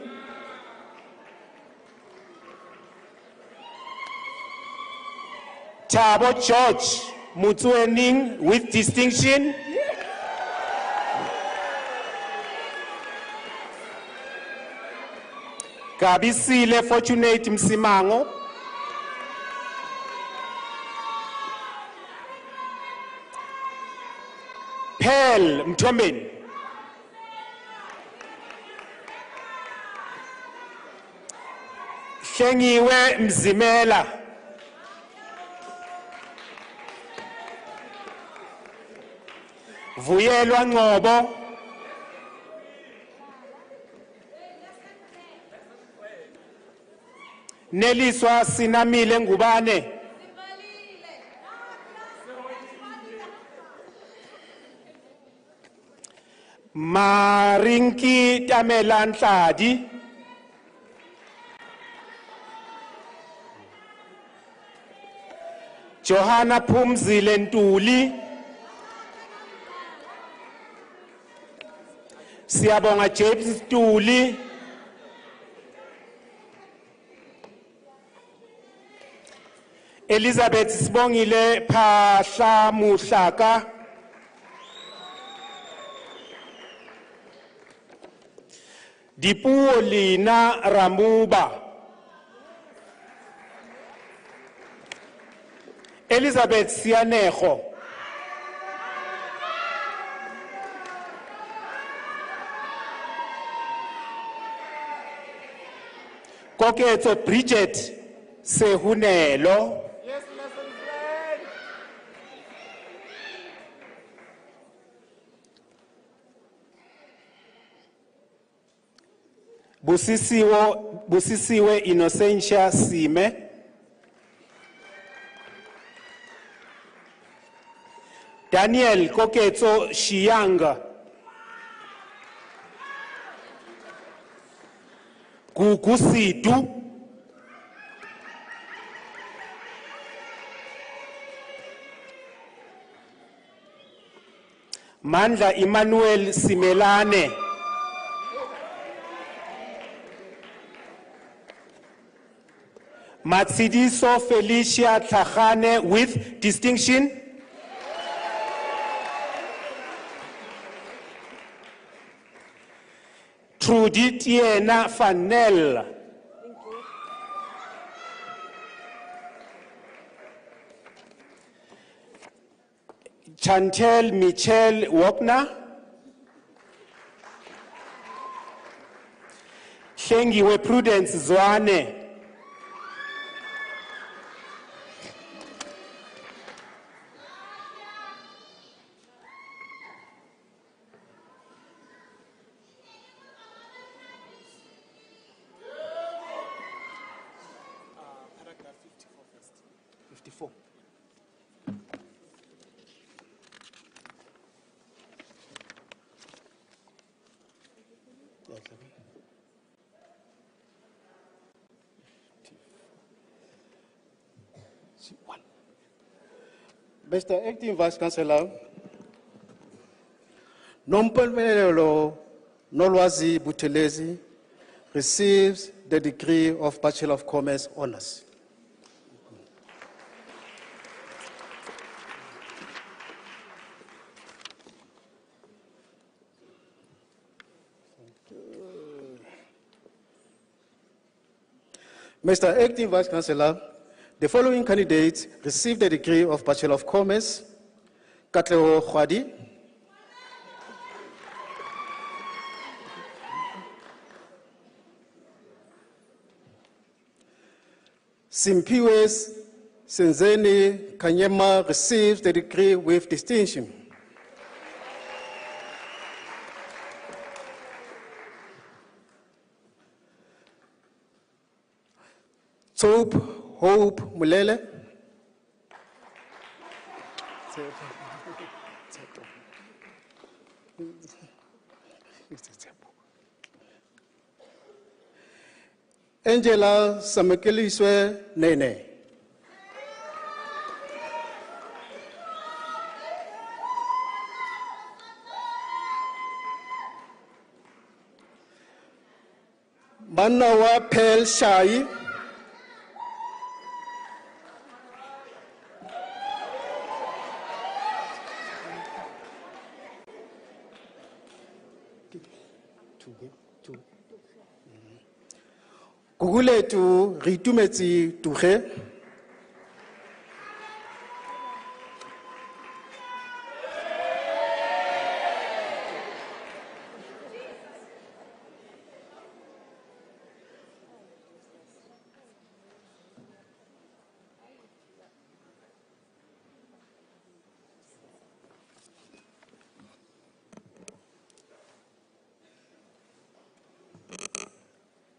Tabo George Mutsuening with distinction. Kabisile Fortunate Msimango. Pearl Mtomen. Hlengiwe Mzimela. Vuyelwa Ngobo. Neliswa Sinamile Ngubane. Marinki Tamelan Tladi. Johanna Pumzile Ntuli. Siyabonga James Ntuli. Elizabeth Sibongile Phahla Muhlaka. Dipuo Lina Ramuba. Elizabeth Sianejo. Koketso Bridget Sehunelo. Yes, lesson plan. Busisiwe Innocentia Sime. Daniel Koketso Shianga. Kukusitu. Mandla Emmanuel Simelane. Matsidiso Felicia Tlhagane with distinction. Trudy Tiena Fanel. Chantel Michelle Wagner. Hlengiwe Prudence Zwane. Paragraph 54 first. 54. Mr. Acting Vice Chancellor, Nompumelelo Nolwazi Buthelezi receives the degree of Bachelor of Commerce Honours. Mr. Acting Vice Chancellor, the following candidates received the degree of Bachelor of Commerce: Katlego Khwadi, Simpiwe Senzeni Kanyema received the degree with distinction. Hope Mulele, Angela Samekeliswe Nene, Manawa Pel Shai, Kuguletu Ritumetsi Tuche,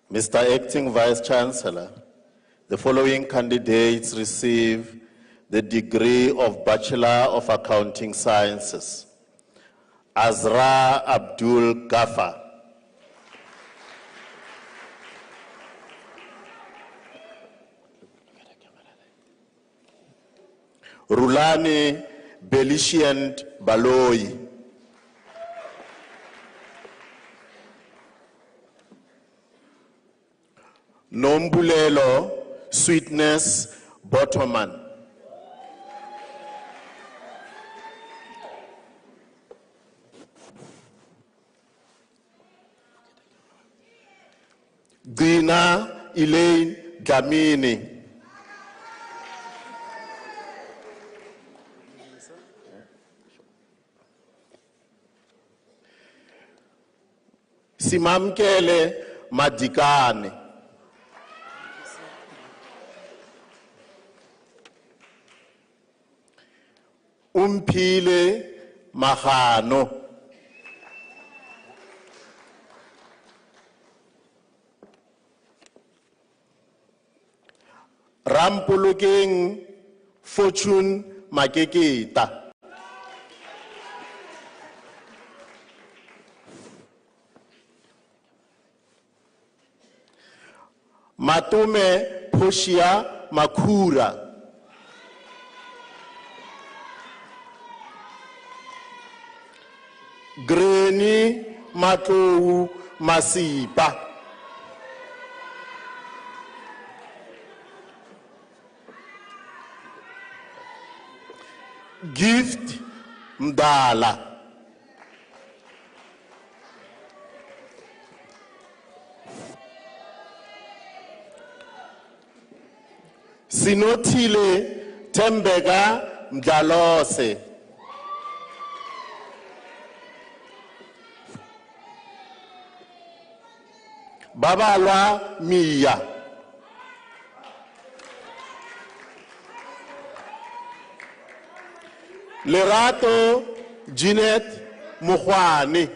Mr. Acting Vice Chancellor, the following candidates receive the degree of Bachelor of Accounting Sciences: Azra Abdul Ghaffar, Rulani Belishient Baloyi, Nombulelo Sweetness Bottoman, Dina Elaine Gamini, Simamkele Madikane, Umphile Mahano, Rampolokeng Fortune Makeketa, Matume Poshia Makura, Greni Matou Masipa, Gift Mdala, Sinotile Tembega Mdalose, Babalwa Mia, Lerato Jeanette Mukhwani,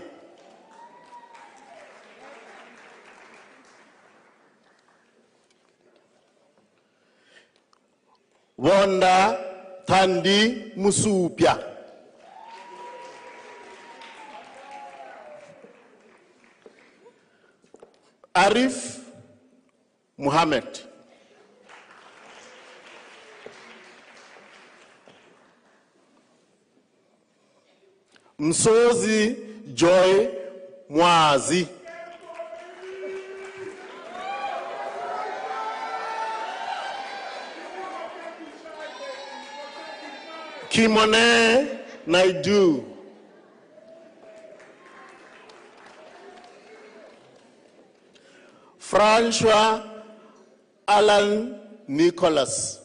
Wanda Thandi Musupya, Arif Muhammad, Msozi Joy Mwazi, Kimone Naidu, François Alan Nicholas.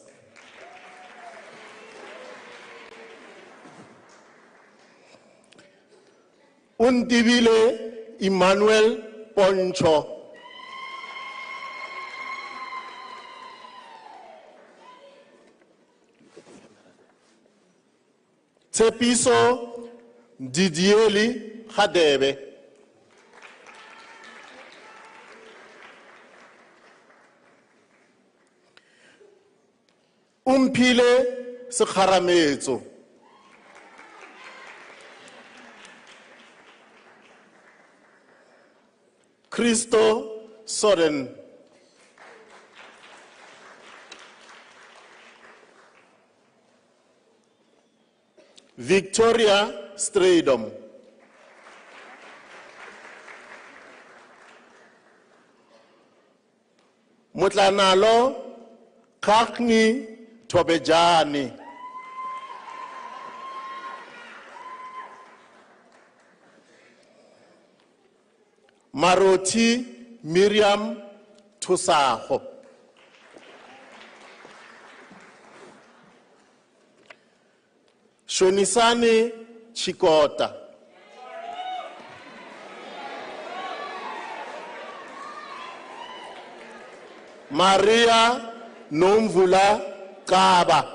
Undibile Emmanuel Poncho. Tsepiso Didieli Hadebe. Umpile Sekharametso. Christo Soren. Victoria Stradom. Mutlanalo Kakni Tobejani. Maroti Miriam Tusaho. Shonisani Chikota. Maria Nomvula Kaba.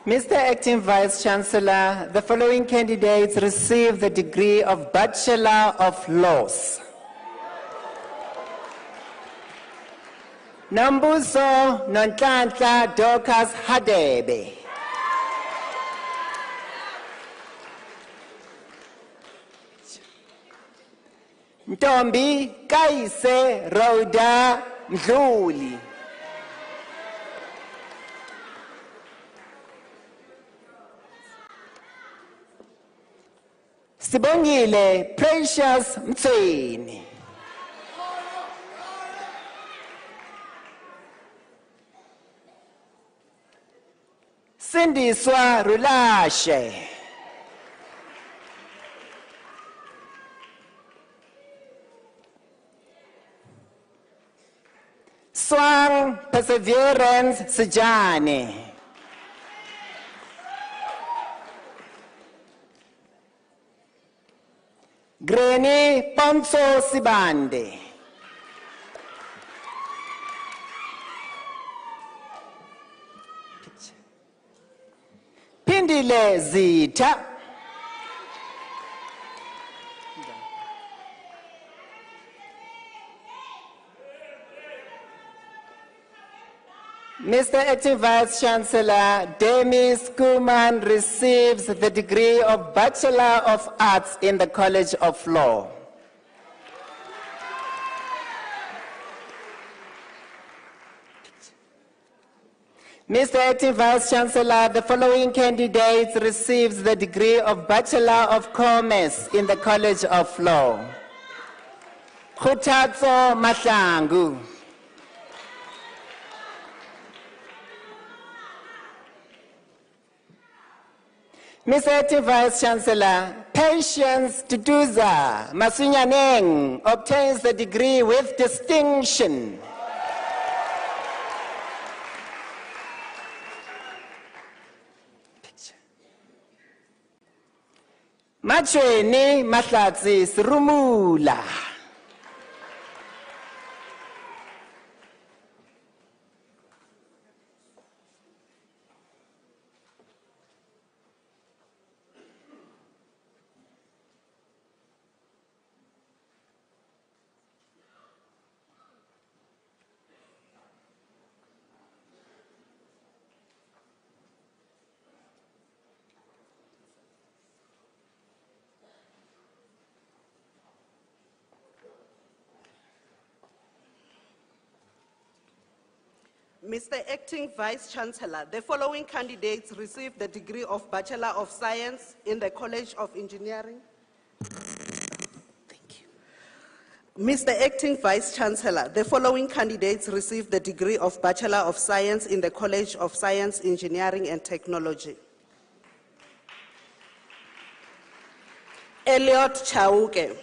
Mr. Acting Vice Chancellor, the following candidates receive the degree of Bachelor of Laws. Nambuso Nonhlanhla Dorcas Hadebe. Ntombi Kaise Rhoda Mdluli. Sibongile Precious Mtsweni. Sindiswa Rulashe. Swang Perseverance Sejane. Greni Ponso Sibande. Pindile Zita. Mr. Acting Vice Chancellor, Demis Kuman receives the degree of Bachelor of Arts in the College of Law. Mr. Acting Vice Chancellor, the following candidates receives the degree of Bachelor of Commerce in the College of Law. Khutatso Mahlangu. Mr. Acting Vice Chancellor, Patience Tutuza Masunyaneng obtains the degree with distinction. Machweni Mahlatsi Srumula. Mr. Acting Vice Chancellor, the following candidates receive the degree of Bachelor of Science in the College of Engineering Mr. Acting Vice-Chancellor, the following candidates received the degree of Bachelor of Science in the College of Science, Engineering and Technology. Elliot Chauke.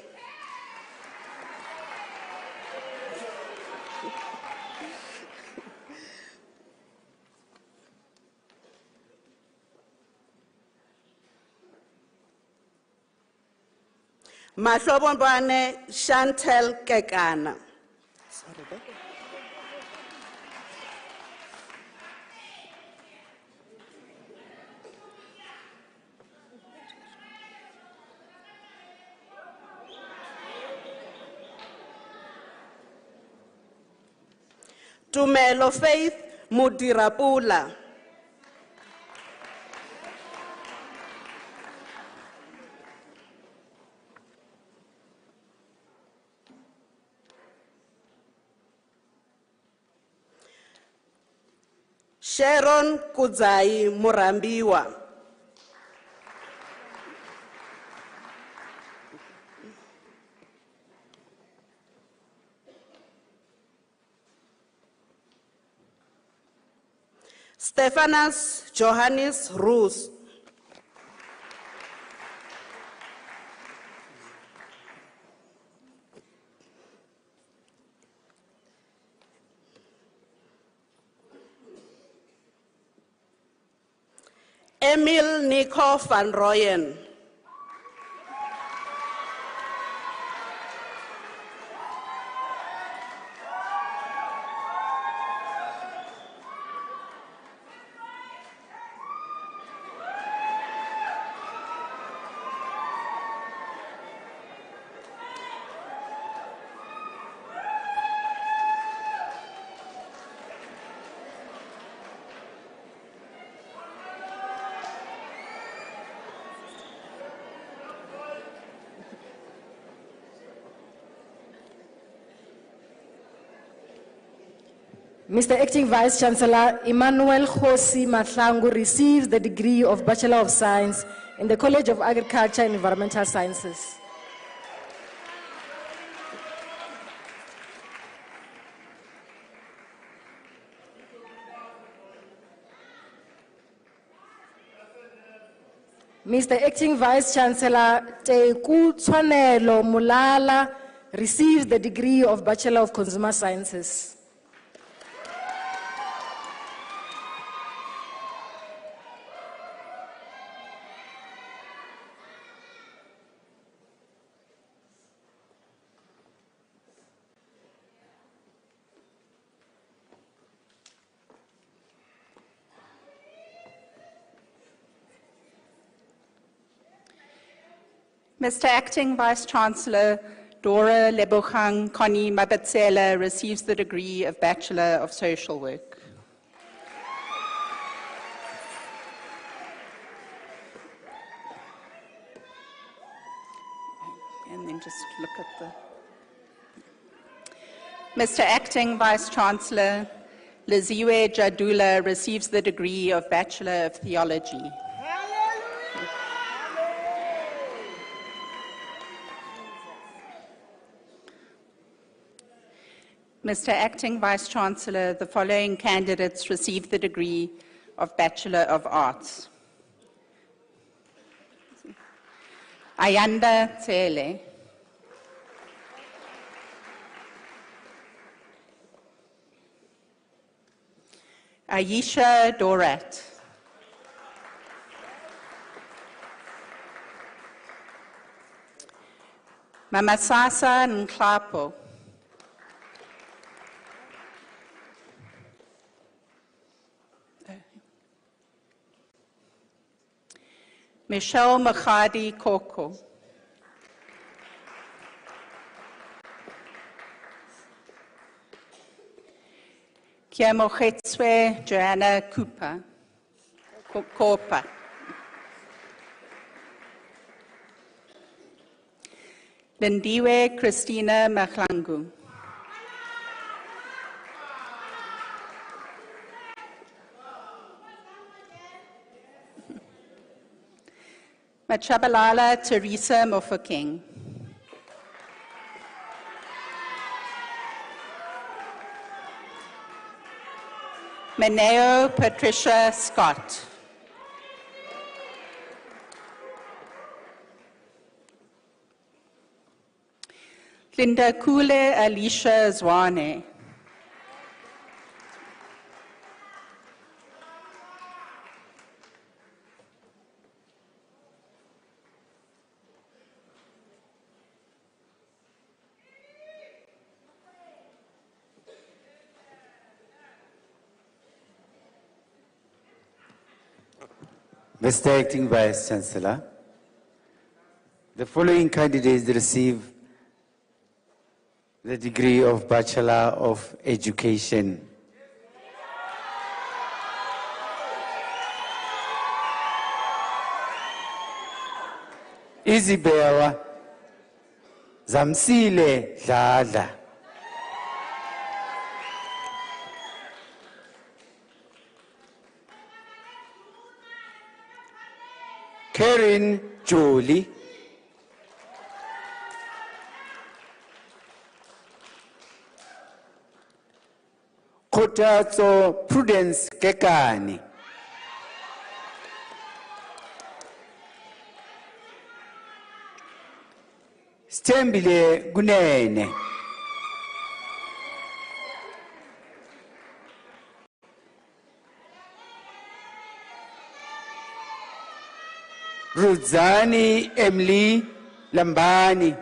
Mahlobonbane Chantel Kekana. Tumelo Faith Mudirapula. Sharon Kudzai Murambiwa. Stephanus Johannes Roos. Emil Nico van Rooyen. Mr. Acting Vice-Chancellor, Emmanuel Khosi Mahlangu receives the degree of Bachelor of Science in the College of Agriculture and Environmental Sciences. Mr. Acting Vice-Chancellor, Teku Tshwanelo Mulala receives the degree of Bachelor of Consumer Sciences. Mr. Acting Vice-Chancellor, Dora Lebogang Connie Mabatsela receives the degree of Bachelor of Social Work. And then just look at the... Mr. Acting Vice-Chancellor, Liziwe Jadula receives the degree of Bachelor of Theology. Mr. Acting Vice-Chancellor, the following candidates received the degree of Bachelor of Arts. Ayanda Tsele. Ayesha Dorat. Mamasasa Nklapo. Michelle Makhadi Koko. Kiamogetswe Joanna Cooper. Kopa. Lindiwe Christina Mahlangu. Machabalala Teresa Mofokeng. Meneo Patricia Scott. Linda Kule Alicia Zwane. Mr. Acting Vice Chancellor, the following candidates receive the degree of Bachelor of Education. Isabella Zamsile Dladla. Karen Jolie. Kotatso Prudence Kekani. Stembile Gunene. Ruzani Emily Lambani.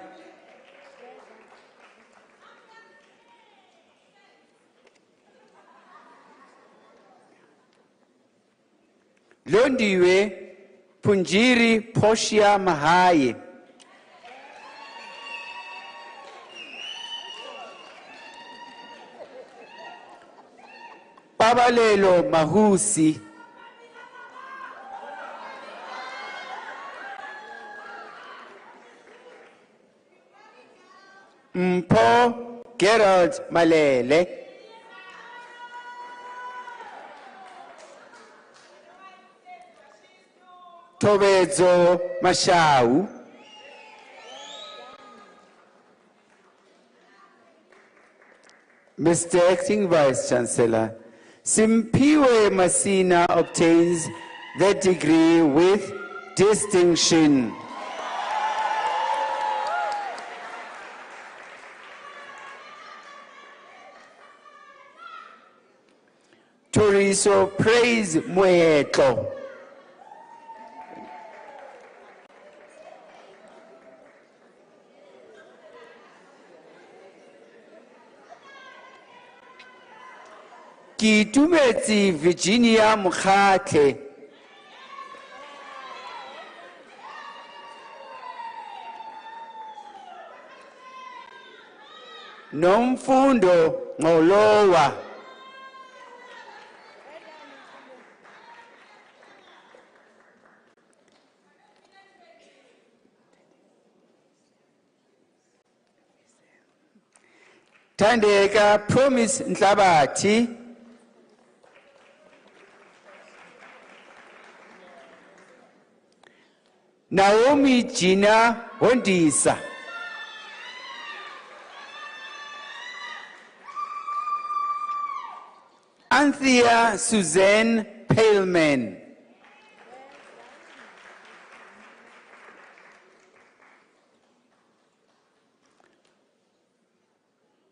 Londiwe Punjiri Poshia Mahaye. Babalelo Mahusi. Mpo Gerald Malele. Tobezo Mashau. Mr. Acting Vice Chancellor, Simpiwe Masina obtains the degree with distinction. Toriso Praise Mueto. Kitumeti Virginia Mukate. Nomfundo Ngolowa. Tandeka Promise Nhlabati. Naomi Gina Hondisa. Anthea Suzanne Paleman.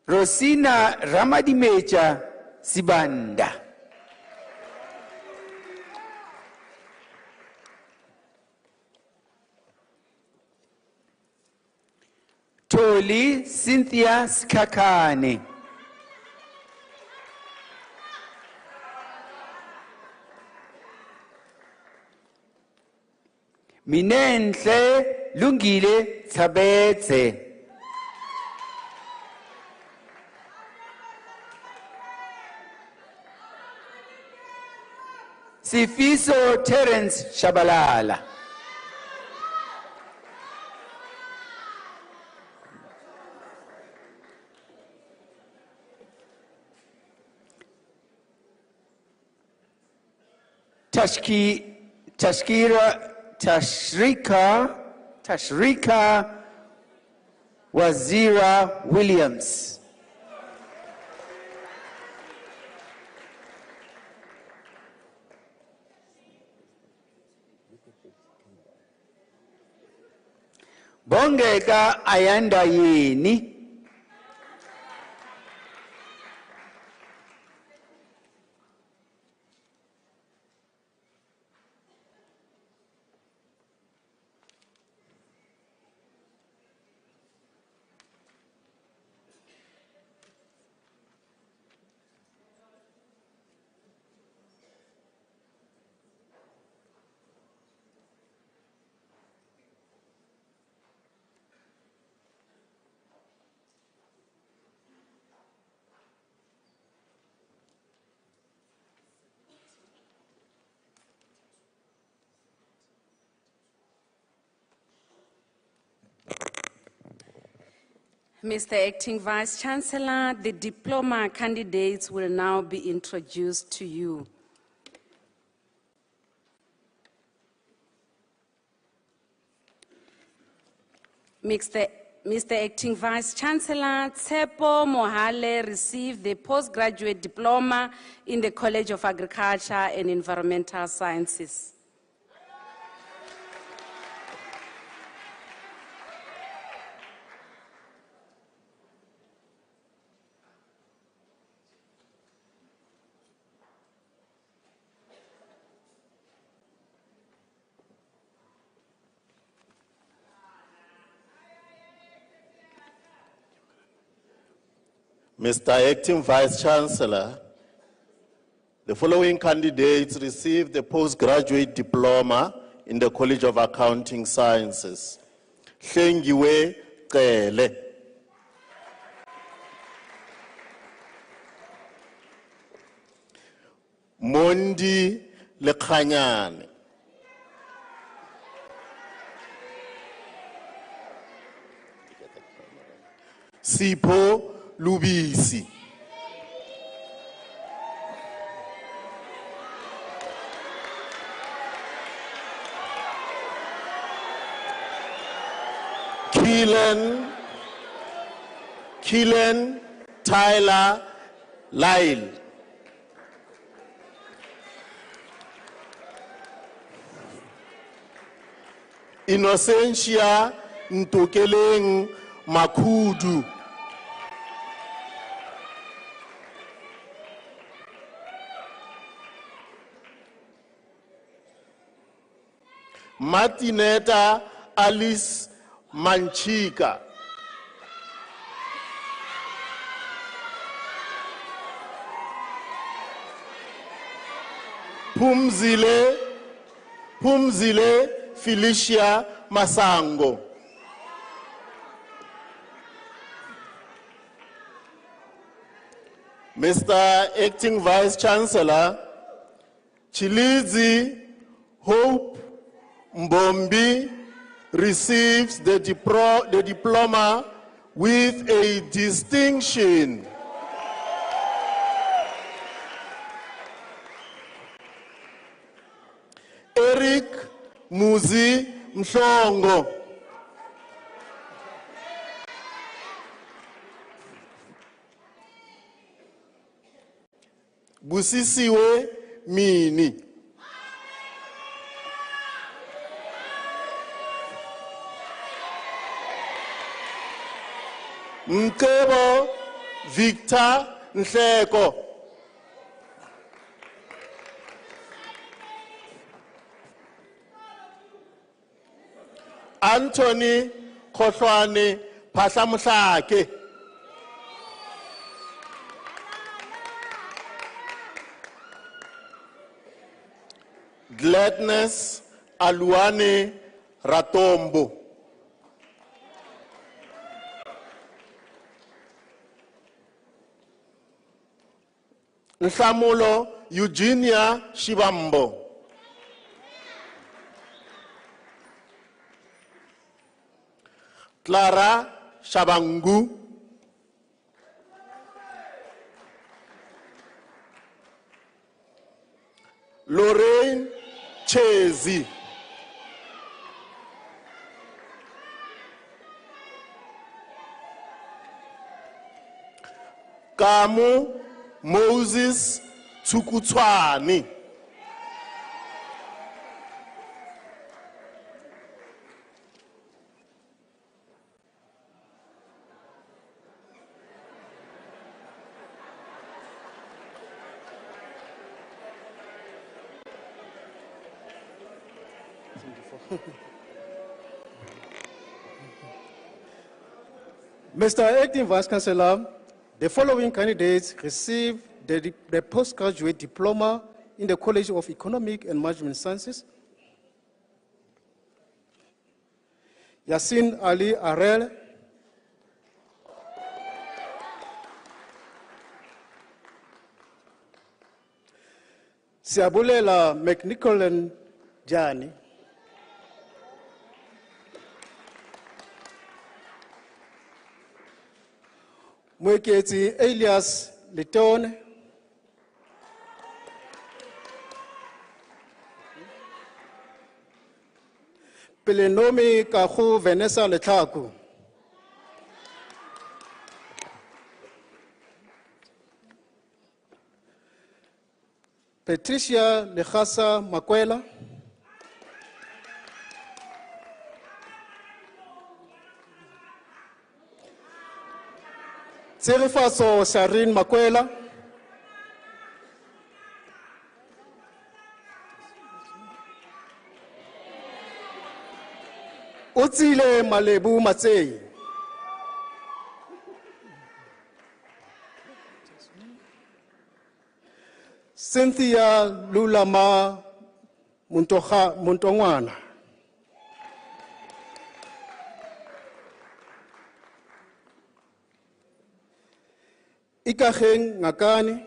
Rosina Ramadimecha Sibanda. Toli Cynthia Skakane. Minenhle Lungile Tabetse. Sifiso Terence Shabalala. Tashrika Wazira Williams. Bongeka Ayinde. Mr. Acting Vice Chancellor, the diploma candidates will now be introduced to you. Mr. Acting Vice Chancellor, Tsepo Mohale received the postgraduate diploma in the College of Agriculture and Environmental Sciences. Mr. Acting Vice Chancellor, the following candidates received the postgraduate diploma in the College of Accounting Sciences. Hlengiwe Qele. Mondi Lekhanyane. Sipho Lubisi. Killen Tyler Lyle. Innocentia Ntokeleng Makudu. Martineta Alice Manchika. Pumzile Felicia Masango. Mr. Acting Vice Chancellor, Chilizi Hope Mbombi receives the diploma with a distinction. Eric Muzi Mhlongo. Busisiwe Mini. Mkebo Victor Nhleko. Anthony Khohlwane Phahlamohlake. Gladness Aluane Ratombo. Nhlamulo Eugenia Shibambo. Clara Shabangu. Lorraine Chezi. Kamu Moses Tsukutwani. Mr. Acting Vice Chancellor, the following candidates received the postgraduate diploma in the College of Economic and Management Sciences. Yasin Ali Arel, Siabulela McNicholan Jani, Mweketi Elias Litone, Pelenomi Kahu Vanessa Lethaku, Patricia Lehasa Makwela, Tserifaso Sharin Makwela, Utsile Malebu Matsei, Cynthia Lulama Muntongwana, Ikaheng Ngakani,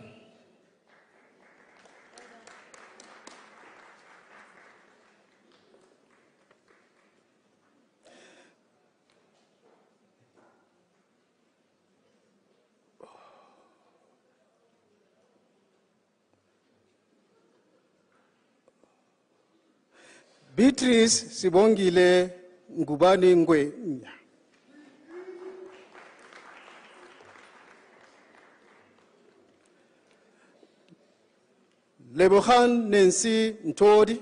Beatrice Sibongile Ngubani Ngwe, Lebohan Nancy Ntodi,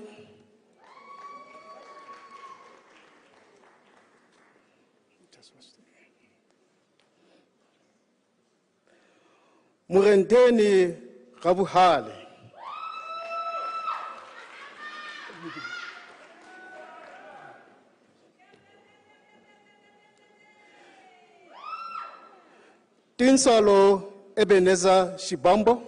Murendeni Rabuhale, Tinsalo Ebenezer Shibambo,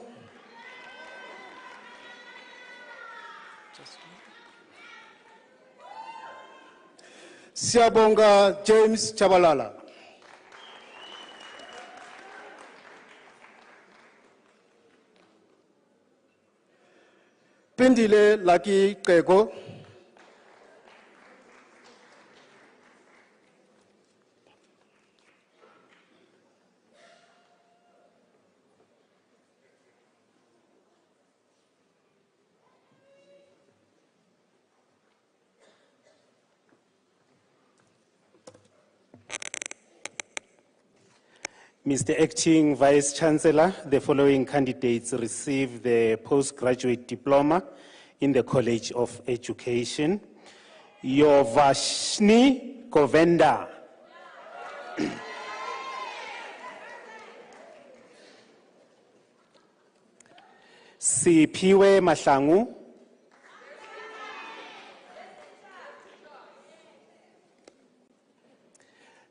Siabonga James Chabalala, Pindile Laki Kego, Mr. Acting Vice Chancellor, the following candidates received the postgraduate diploma in the College of Education. Yovashni Govenda. Sipiwe Mahlangu.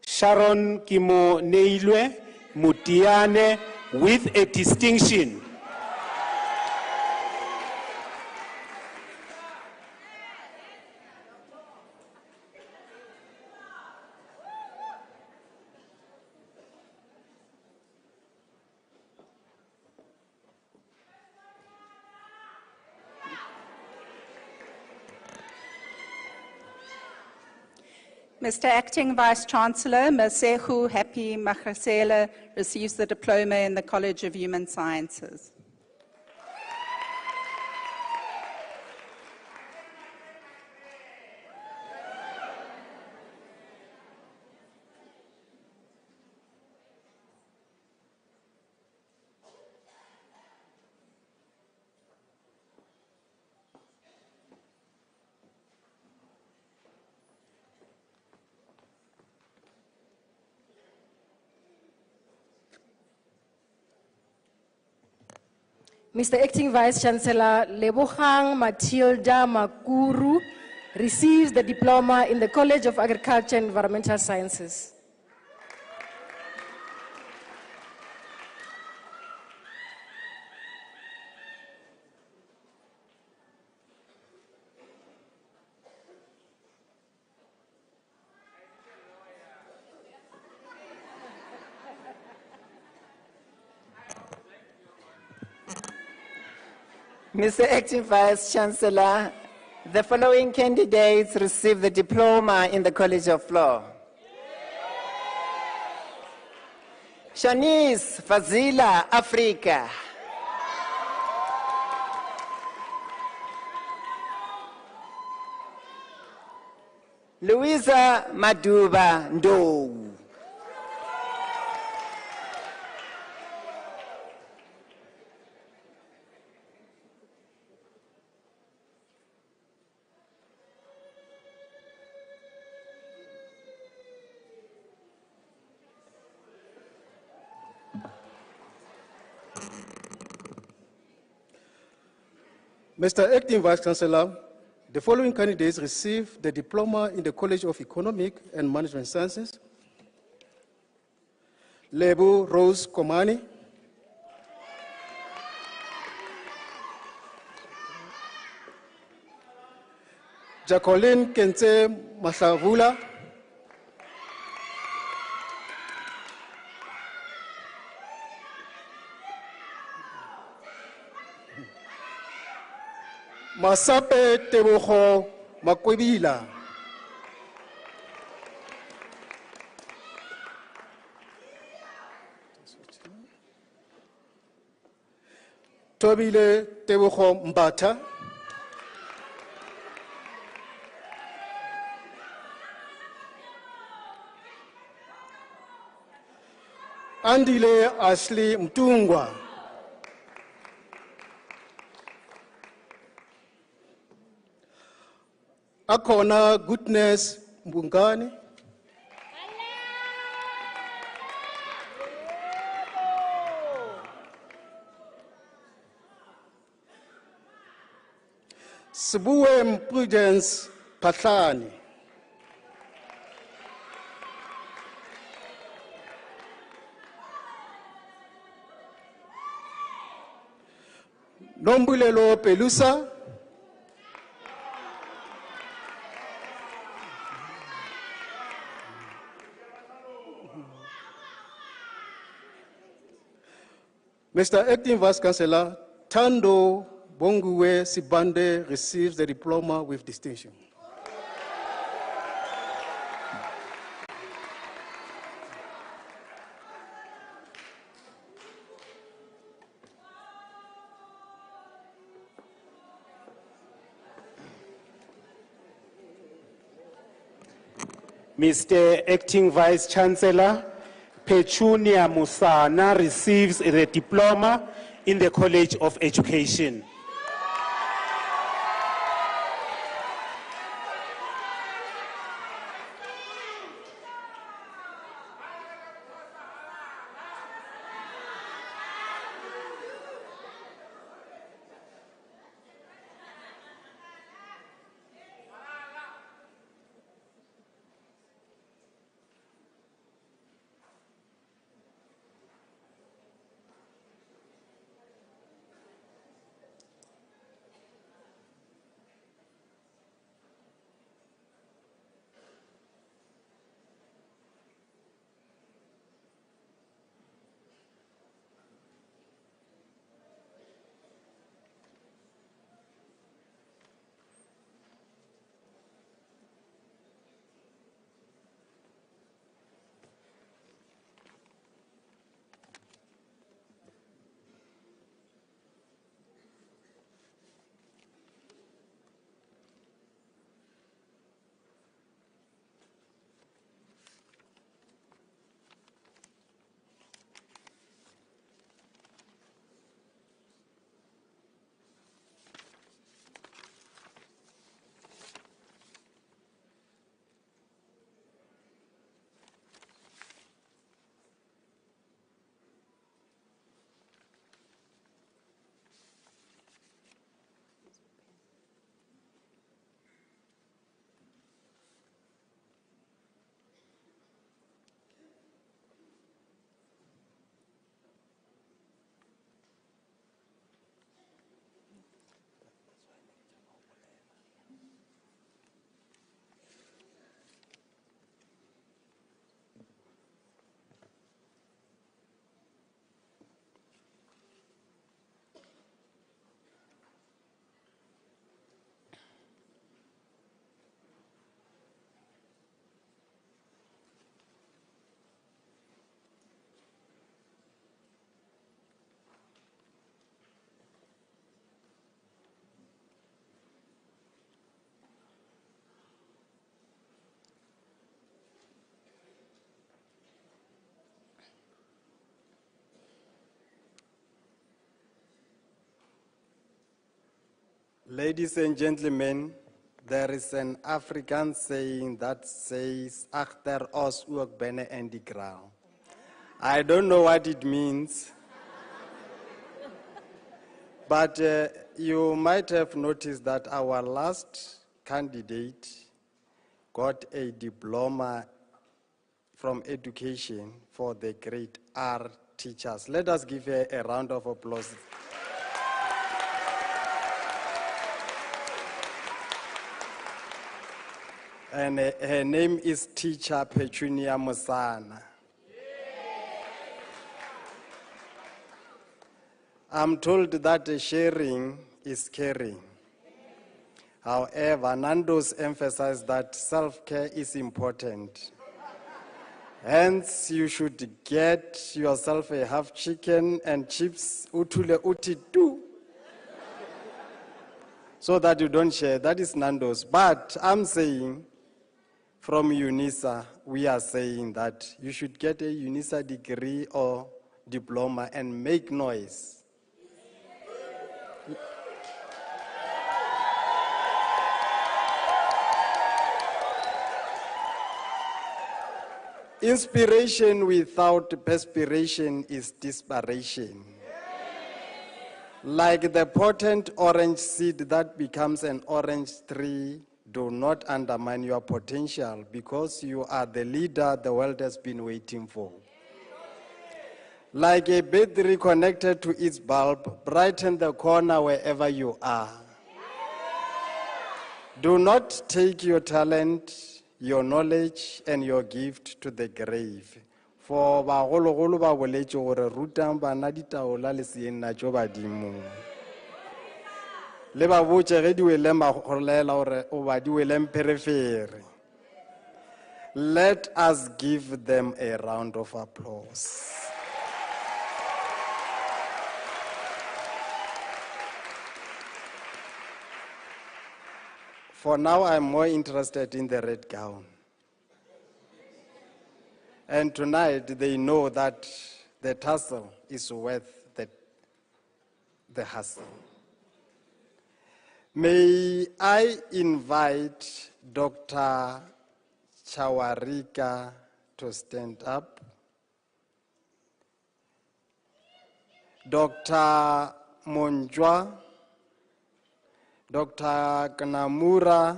Sharon Kimo Neilwe Mutiane with a distinction. Mr. Acting Vice Chancellor, Masehu Happy Makhasela receives the diploma in the College of Human Sciences. Mr. Acting Vice Chancellor, Lebogang Matilda Makuru receives the diploma in the College of Agriculture and Environmental Sciences. Mr. Acting Vice Chancellor, the following candidates receive the diploma in the College of Law. Shanice Fazila, Africa. Louisa Maduba Ndou. Mr. Acting Vice Chancellor, the following candidates received the diploma in the College of Economic and Management Sciences. Lebu Rose Komani. Jacqueline Kente Masavula. Masape Tebogo Makwebila. Tobile Tebogo Mbata. Andile Ashley Mtungwa. Akona Goodness Mbungani. Sibuwe Prudence Patlani. Nombulelo Pelusa. Mr. Acting Vice Chancellor, Tando Bonguwe Sibande receives the diploma with distinction. Mr. Acting Vice Chancellor, Petunia Musana receives the diploma in the College of Education. Ladies and gentlemen, there is an African saying that says, "Achter ons ook binne in die kraal." I don't know what it means, but you might have noticed that our last candidate got a diploma from education for the grade R teachers. Let us give her a round of applause. And her name is Teacher Petunia Musana. I'm told that sharing is caring. However, Nando's emphasized that self-care is important. Hence, you should get yourself a half chicken and chips, utule uti tu, so that you don't share. That is Nando's. But I'm saying, from UNISA, we are saying that you should get a UNISA degree or diploma and make noise. Inspiration without perspiration is desperation. Like the potent orange seed that becomes an orange tree, do not undermine your potential because you are the leader the world has been waiting for. Like a battery connected to its bulb, brighten the corner wherever you are. Do not take your talent, your knowledge, and your gift to the grave. For bagologolo ba boletše gore rutang bana ditaola le seeng na tšo badimo. Le ba botše ge di wele magorela gore o ba di wele mperefere. Let us give them a round of applause. For now, I'm more interested in the red gown. And tonight, they know that the tussle is worth the hustle. May I invite Dr. Chawarika to stand up. Dr. Monjwa, Dr. Kanamura,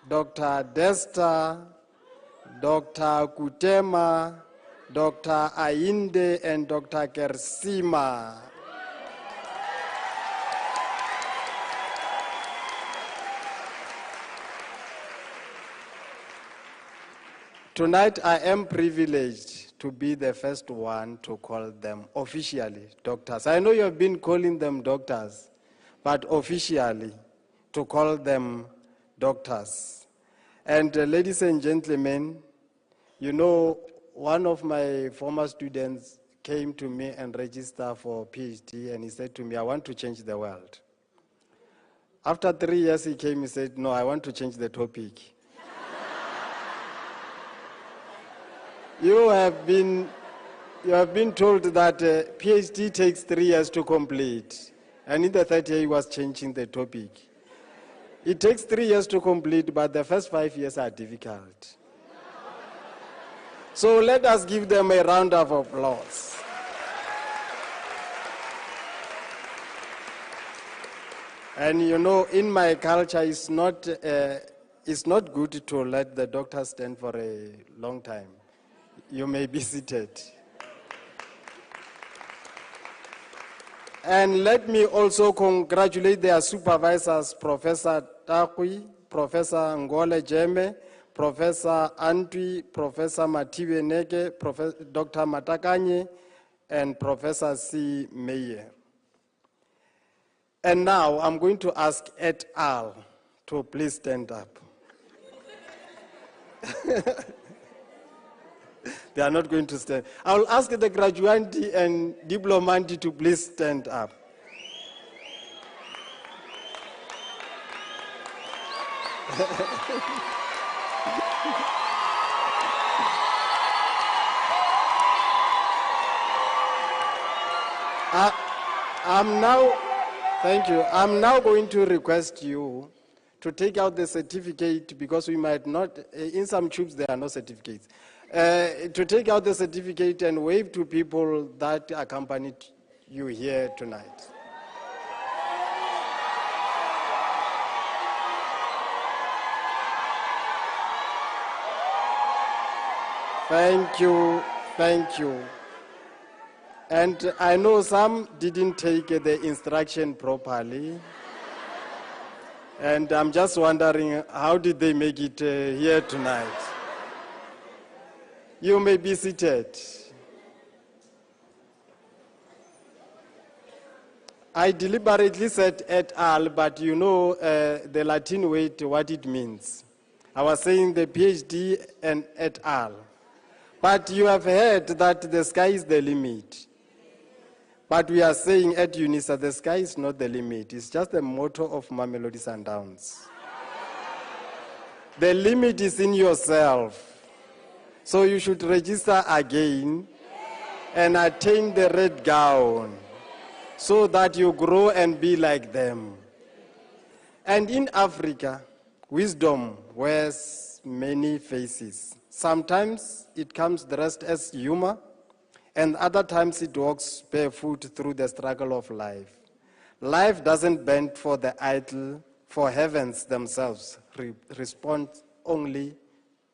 Dr. Desta, Dr. Kutema, Dr. Ayinde, and Dr. Kersima. Tonight, I am privileged to be the first one to call them officially doctors. I know you have been calling them doctors, but officially to call them doctors. And ladies and gentlemen, you know, one of my former students came to me and registered for PhD, and he said to me, I want to change the world. After 3 years, he came and said, no, I want to change the topic. You have been told that PhD takes 3 years to complete, and in the third year, he was changing the topic. It takes 3 years to complete, but the first 5 years are difficult. So let us give them a round of applause. And you know, in my culture, it's not good to let the doctor stand for a long time. You may be seated. And let me also congratulate their supervisors, Professor Takwi, Professor Ngole Jeme, Professor Antwi, Professor Matiwe Neke, Dr. Matakanye, and Professor C. Meyer. And now I'm going to ask et al. To please stand up. They are not going to stand. I will ask the graduandi and diplomandi to please stand up. I'm now Thank you. I'm now going to request you to take out the certificate, because we might not, in some tubes there are no certificates, to take out the certificate and wave to people that accompanied you here tonight. Thank you, thank you. And I know some didn't take the instruction properly. And I'm just wondering, how did they make it here tonight? You may be seated. I deliberately said et al, but you know the Latin word, what it means. I was saying the PhD and et al. But you have heard that the sky is the limit. But we are saying at UNISA, the sky is not the limit. It's just the motto of Mamelodi Sundowns. The limit is in yourself. So you should register again and attain the red gown so that you grow and be like them. And in Africa, wisdom wears many faces. Sometimes it comes dressed as humor, and other times it walks barefoot through the struggle of life. Life doesn't bend for the idle, for heavens themselves respond only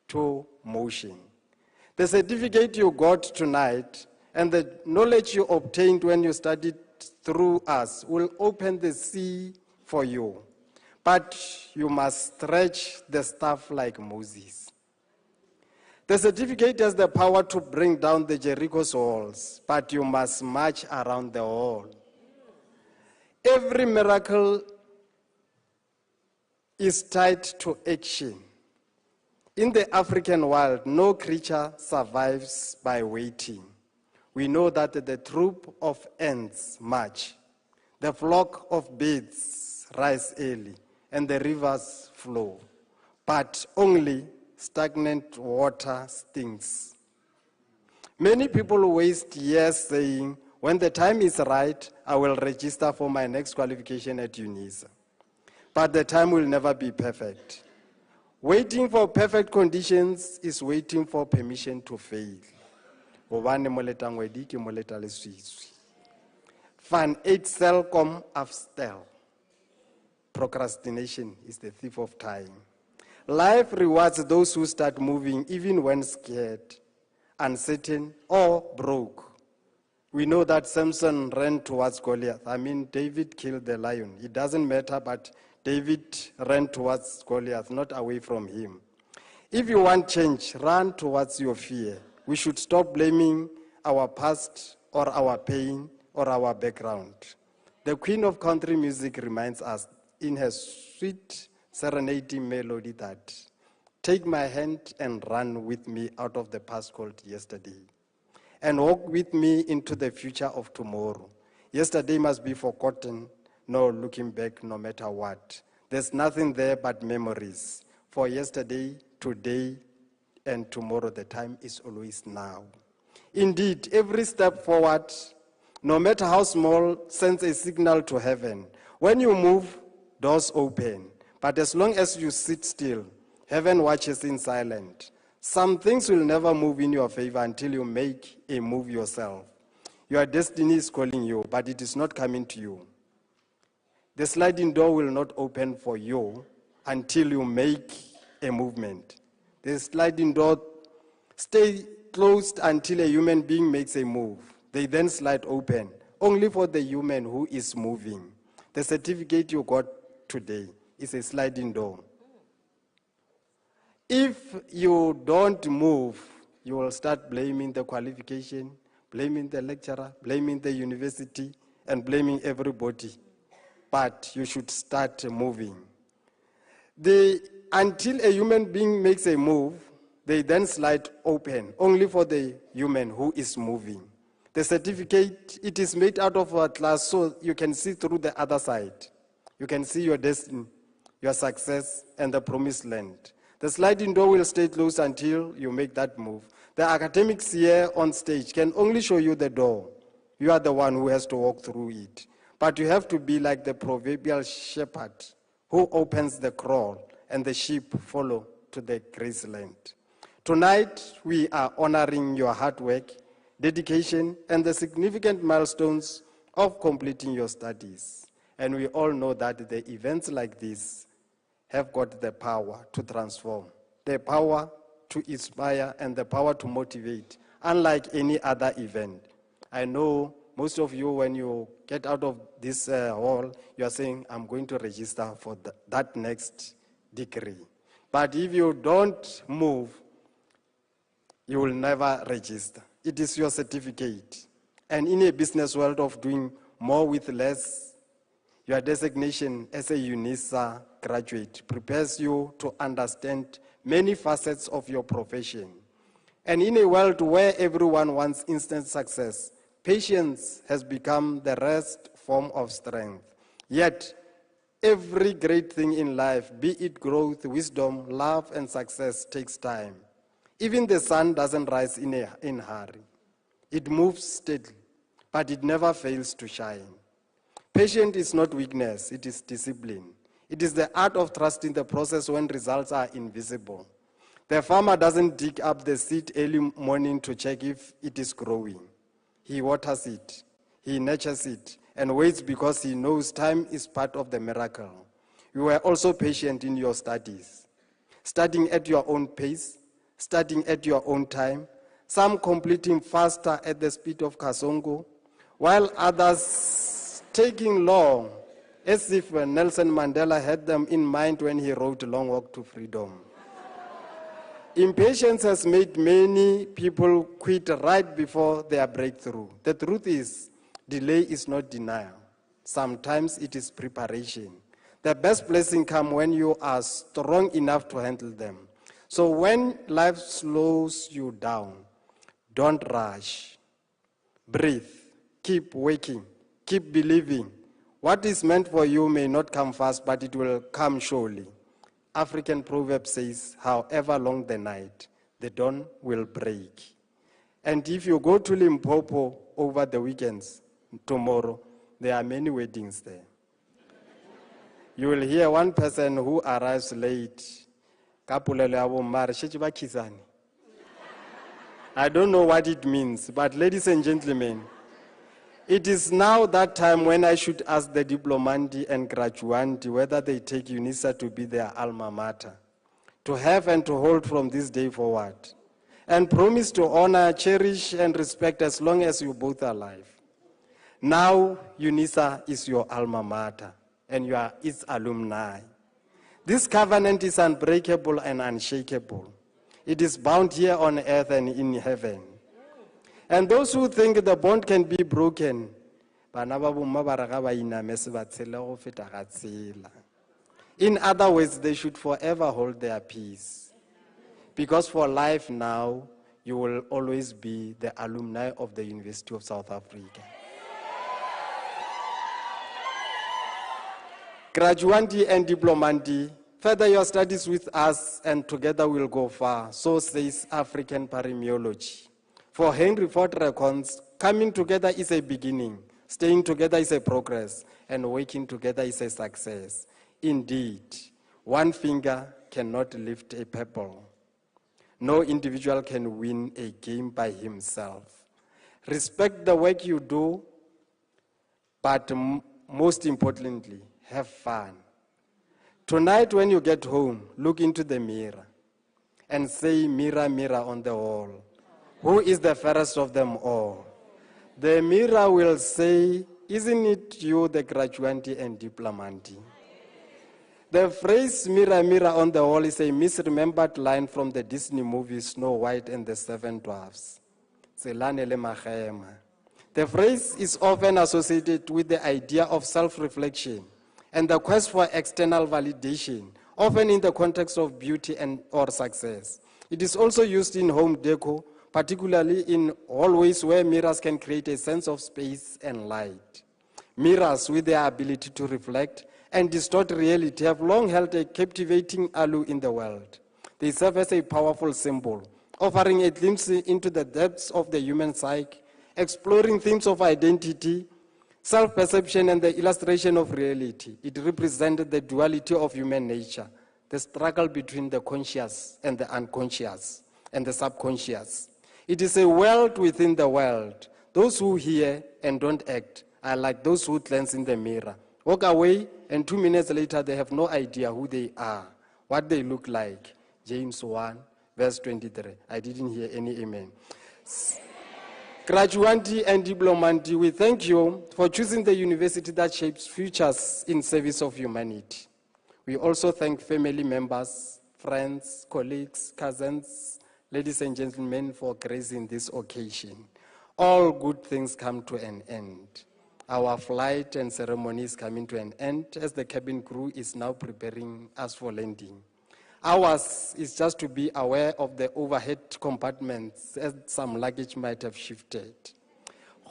to motion. The certificate you got tonight and the knowledge you obtained when you studied through us will open the sea for you. But you must stretch the staff like Moses. The certificate has the power to bring down the Jericho's walls, but you must march around the wall. Every miracle is tied to action. In the African world, no creature survives by waiting. We know that the troop of ants march, the flock of birds rise early, and the rivers flow, but only stagnant water stinks. Many people waste years saying, when the time is right, I will register for my next qualification at UNISA. But the time will never be perfect. Waiting for perfect conditions is waiting for permission to fail. Van eetsel kom afstel. Procrastination is the thief of time. Life rewards those who start moving even when scared, uncertain, or broke. We know that Samson ran towards Goliath. David killed the lion. It doesn't matter, but David ran towards Goliath, not away from him. If you want change, run towards your fear. We should stop blaming our past or our pain or our background. The queen of country music reminds us in her sweet serenading melody that, take my hand and run with me out of the past called yesterday, and walk with me into the future of tomorrow. Yesterday must be forgotten, no looking back no matter what. There's nothing there but memories. For yesterday, today, and tomorrow, the time is always now. Indeed, every step forward, no matter how small, sends a signal to heaven. When you move, doors open. But as long as you sit still, heaven watches in silence. Some things will never move in your favor until you make a move yourself. Your destiny is calling you, but it is not coming to you. The sliding door will not open for you until you make a movement. The sliding door stays closed until a human being makes a move. They then slide open, only for the human who is moving. The certificate you got today is a sliding door. If you don't move, you will start blaming the qualification, blaming the lecturer, blaming the university, and blaming everybody. But you should start moving. Until a human being makes a move, they then slide open, only for the human who is moving. The certificate, it is made out of a glass so you can see through the other side. You can see your destiny, your success, and the promised land. The sliding door will stay closed until you make that move. The academics here on stage can only show you the door. You are the one who has to walk through it. But you have to be like the proverbial shepherd who opens the kraal and the sheep follow to the grassland. Tonight, we are honoring your hard work, dedication, and the significant milestones of completing your studies. And we all know that the events like this have got the power to transform, the power to inspire, and the power to motivate, unlike any other event. I know most of you, when you get out of this hall, you are saying, I'm going to register for that next degree. But if you don't move, you will never register. It is your certificate. And in a business world of doing more with less, your designation as a UNISA graduate prepares you to understand many facets of your profession. And in a world where everyone wants instant success, patience has become the rarest form of strength. Yet, every great thing in life, be it growth, wisdom, love, and success, takes time. Even the sun doesn't rise in a hurry. It moves steadily, but it never fails to shine. Patience is not weakness, it is discipline. It is the art of trusting the process when results are invisible. The farmer doesn't dig up the seed early morning to check if it is growing. He waters it, he nurtures it, and waits because he knows time is part of the miracle. You were also patient in your studies, studying at your own pace, studying at your own time, some completing faster at the speed of Kasongo, while others taking long, as if Nelson Mandela had them in mind when he wrote Long Walk to Freedom. Impatience has made many people quit right before their breakthrough. The truth is, delay is not denial. Sometimes it is preparation. The best blessing comes when you are strong enough to handle them. So when life slows you down, don't rush. Breathe. Keep waking. Keep believing. What is meant for you may not come fast, but it will come surely. African proverb says, however long the night, the dawn will break. And if you go to Limpopo over the weekends, tomorrow, there are many weddings there. You will hear one person who arrives late. I don't know what it means, but ladies and gentlemen, it is now that time when I should ask the diplomandi and graduandi whether they take UNISA to be their alma mater, to have and to hold from this day forward, and promise to honor, cherish, and respect as long as you both are alive. Now, UNISA is your alma mater, and you are its alumni. This covenant is unbreakable and unshakable. It is bound here on earth and in heaven. And those who think the bond can be broken, in other words, they should forever hold their peace. Because for life now, you will always be the alumni of the University of South Africa. Graduandi and diplomandi, further your studies with us and together we'll go far, so says African paremiology. For Henry Ford reckons, coming together is a beginning, staying together is a progress, and working together is a success. Indeed, one finger cannot lift a pebble. No individual can win a game by himself. Respect the work you do, but most importantly, have fun. Tonight when you get home, look into the mirror and say, mirror, mirror on the wall, who is the fairest of them all? The mirror will say, isn't it you, the graduandi and diplomandi? The phrase mirror, mirror on the wall is a misremembered line from the Disney movie Snow White and the Seven Dwarfs. The phrase is often associated with the idea of self-reflection and the quest for external validation, often in the context of beauty and or success. It is also used in home decor, particularly in hallways where mirrors can create a sense of space and light. Mirrors, with their ability to reflect and distort reality, have long held a captivating allure in the world. They serve as a powerful symbol, offering a glimpse into the depths of the human psyche, exploring themes of identity, Self-perception and the illustration of reality. It represented the duality of human nature, the struggle between the conscious and the unconscious and the subconscious. It is a world within the world. Those who hear and don't act are like those who glance in the mirror, walk away, and 2 minutes later they have no idea who they are, what they look like. James 1, verse 23. I didn't hear any amen. Graduandi and diplomandi, we thank you for choosing the university that shapes futures in service of humanity. We also thank family members, friends, colleagues, cousins, ladies and gentlemen, for gracing this occasion. All good things come to an end. Our flight and ceremony is coming to an end as the cabin crew is now preparing us for landing. Ours is just to be aware of the overhead compartments as some luggage might have shifted.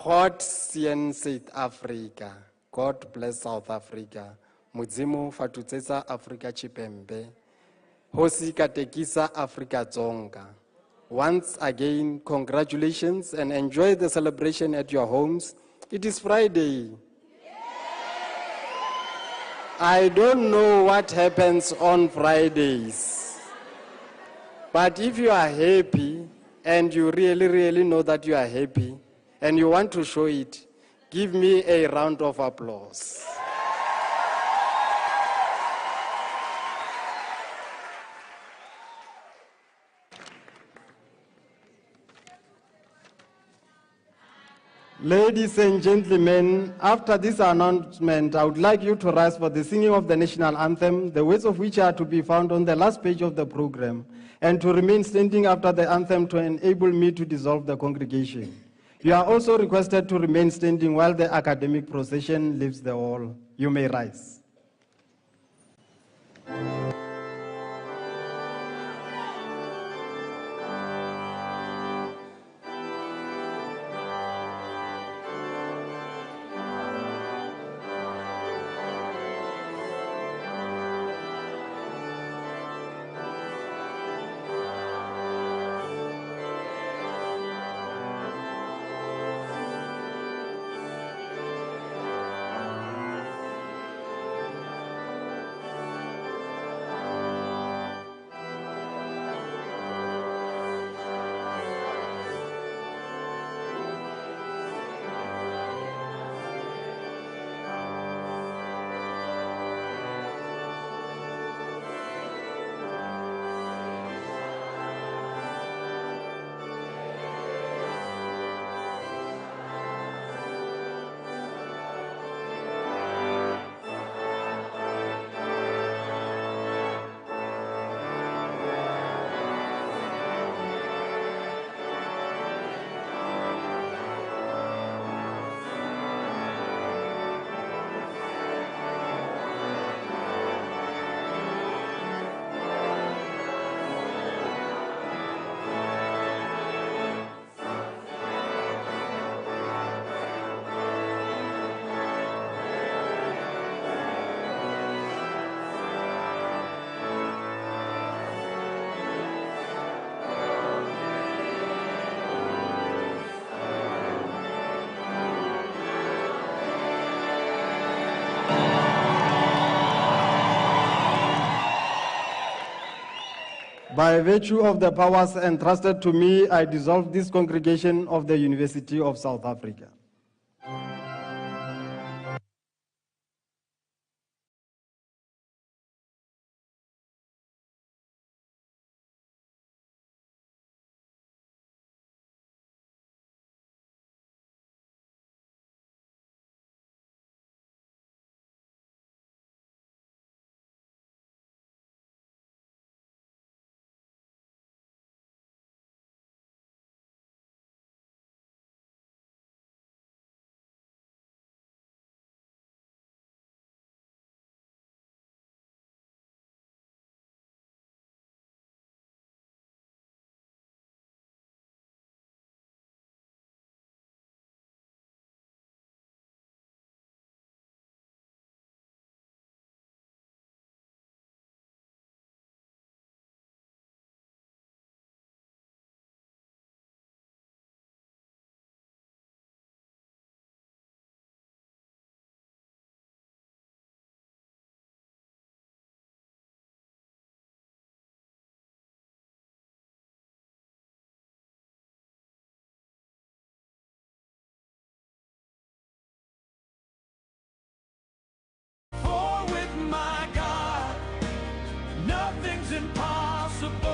God sien South Africa. God bless South Africa. Mudzimu fatutsetsa Africa Chipembe. Hosi katekisa Africa Zonga. Once again, congratulations and enjoy the celebration at your homes. It is Friday. I don't know what happens on Fridays. But if you are happy and you really know that you are happy and you want to show it, give me a round of applause. Ladies and gentlemen, after this announcement, I would like you to rise for the singing of the national anthem, the words of which are to be found on the last page of the program, and to remain standing after the anthem to enable me to dissolve the congregation. You are also requested to remain standing while the academic procession leaves the hall. You may rise. By virtue of the powers entrusted to me, I dissolve this congregation of the University of South Africa. seems impossible.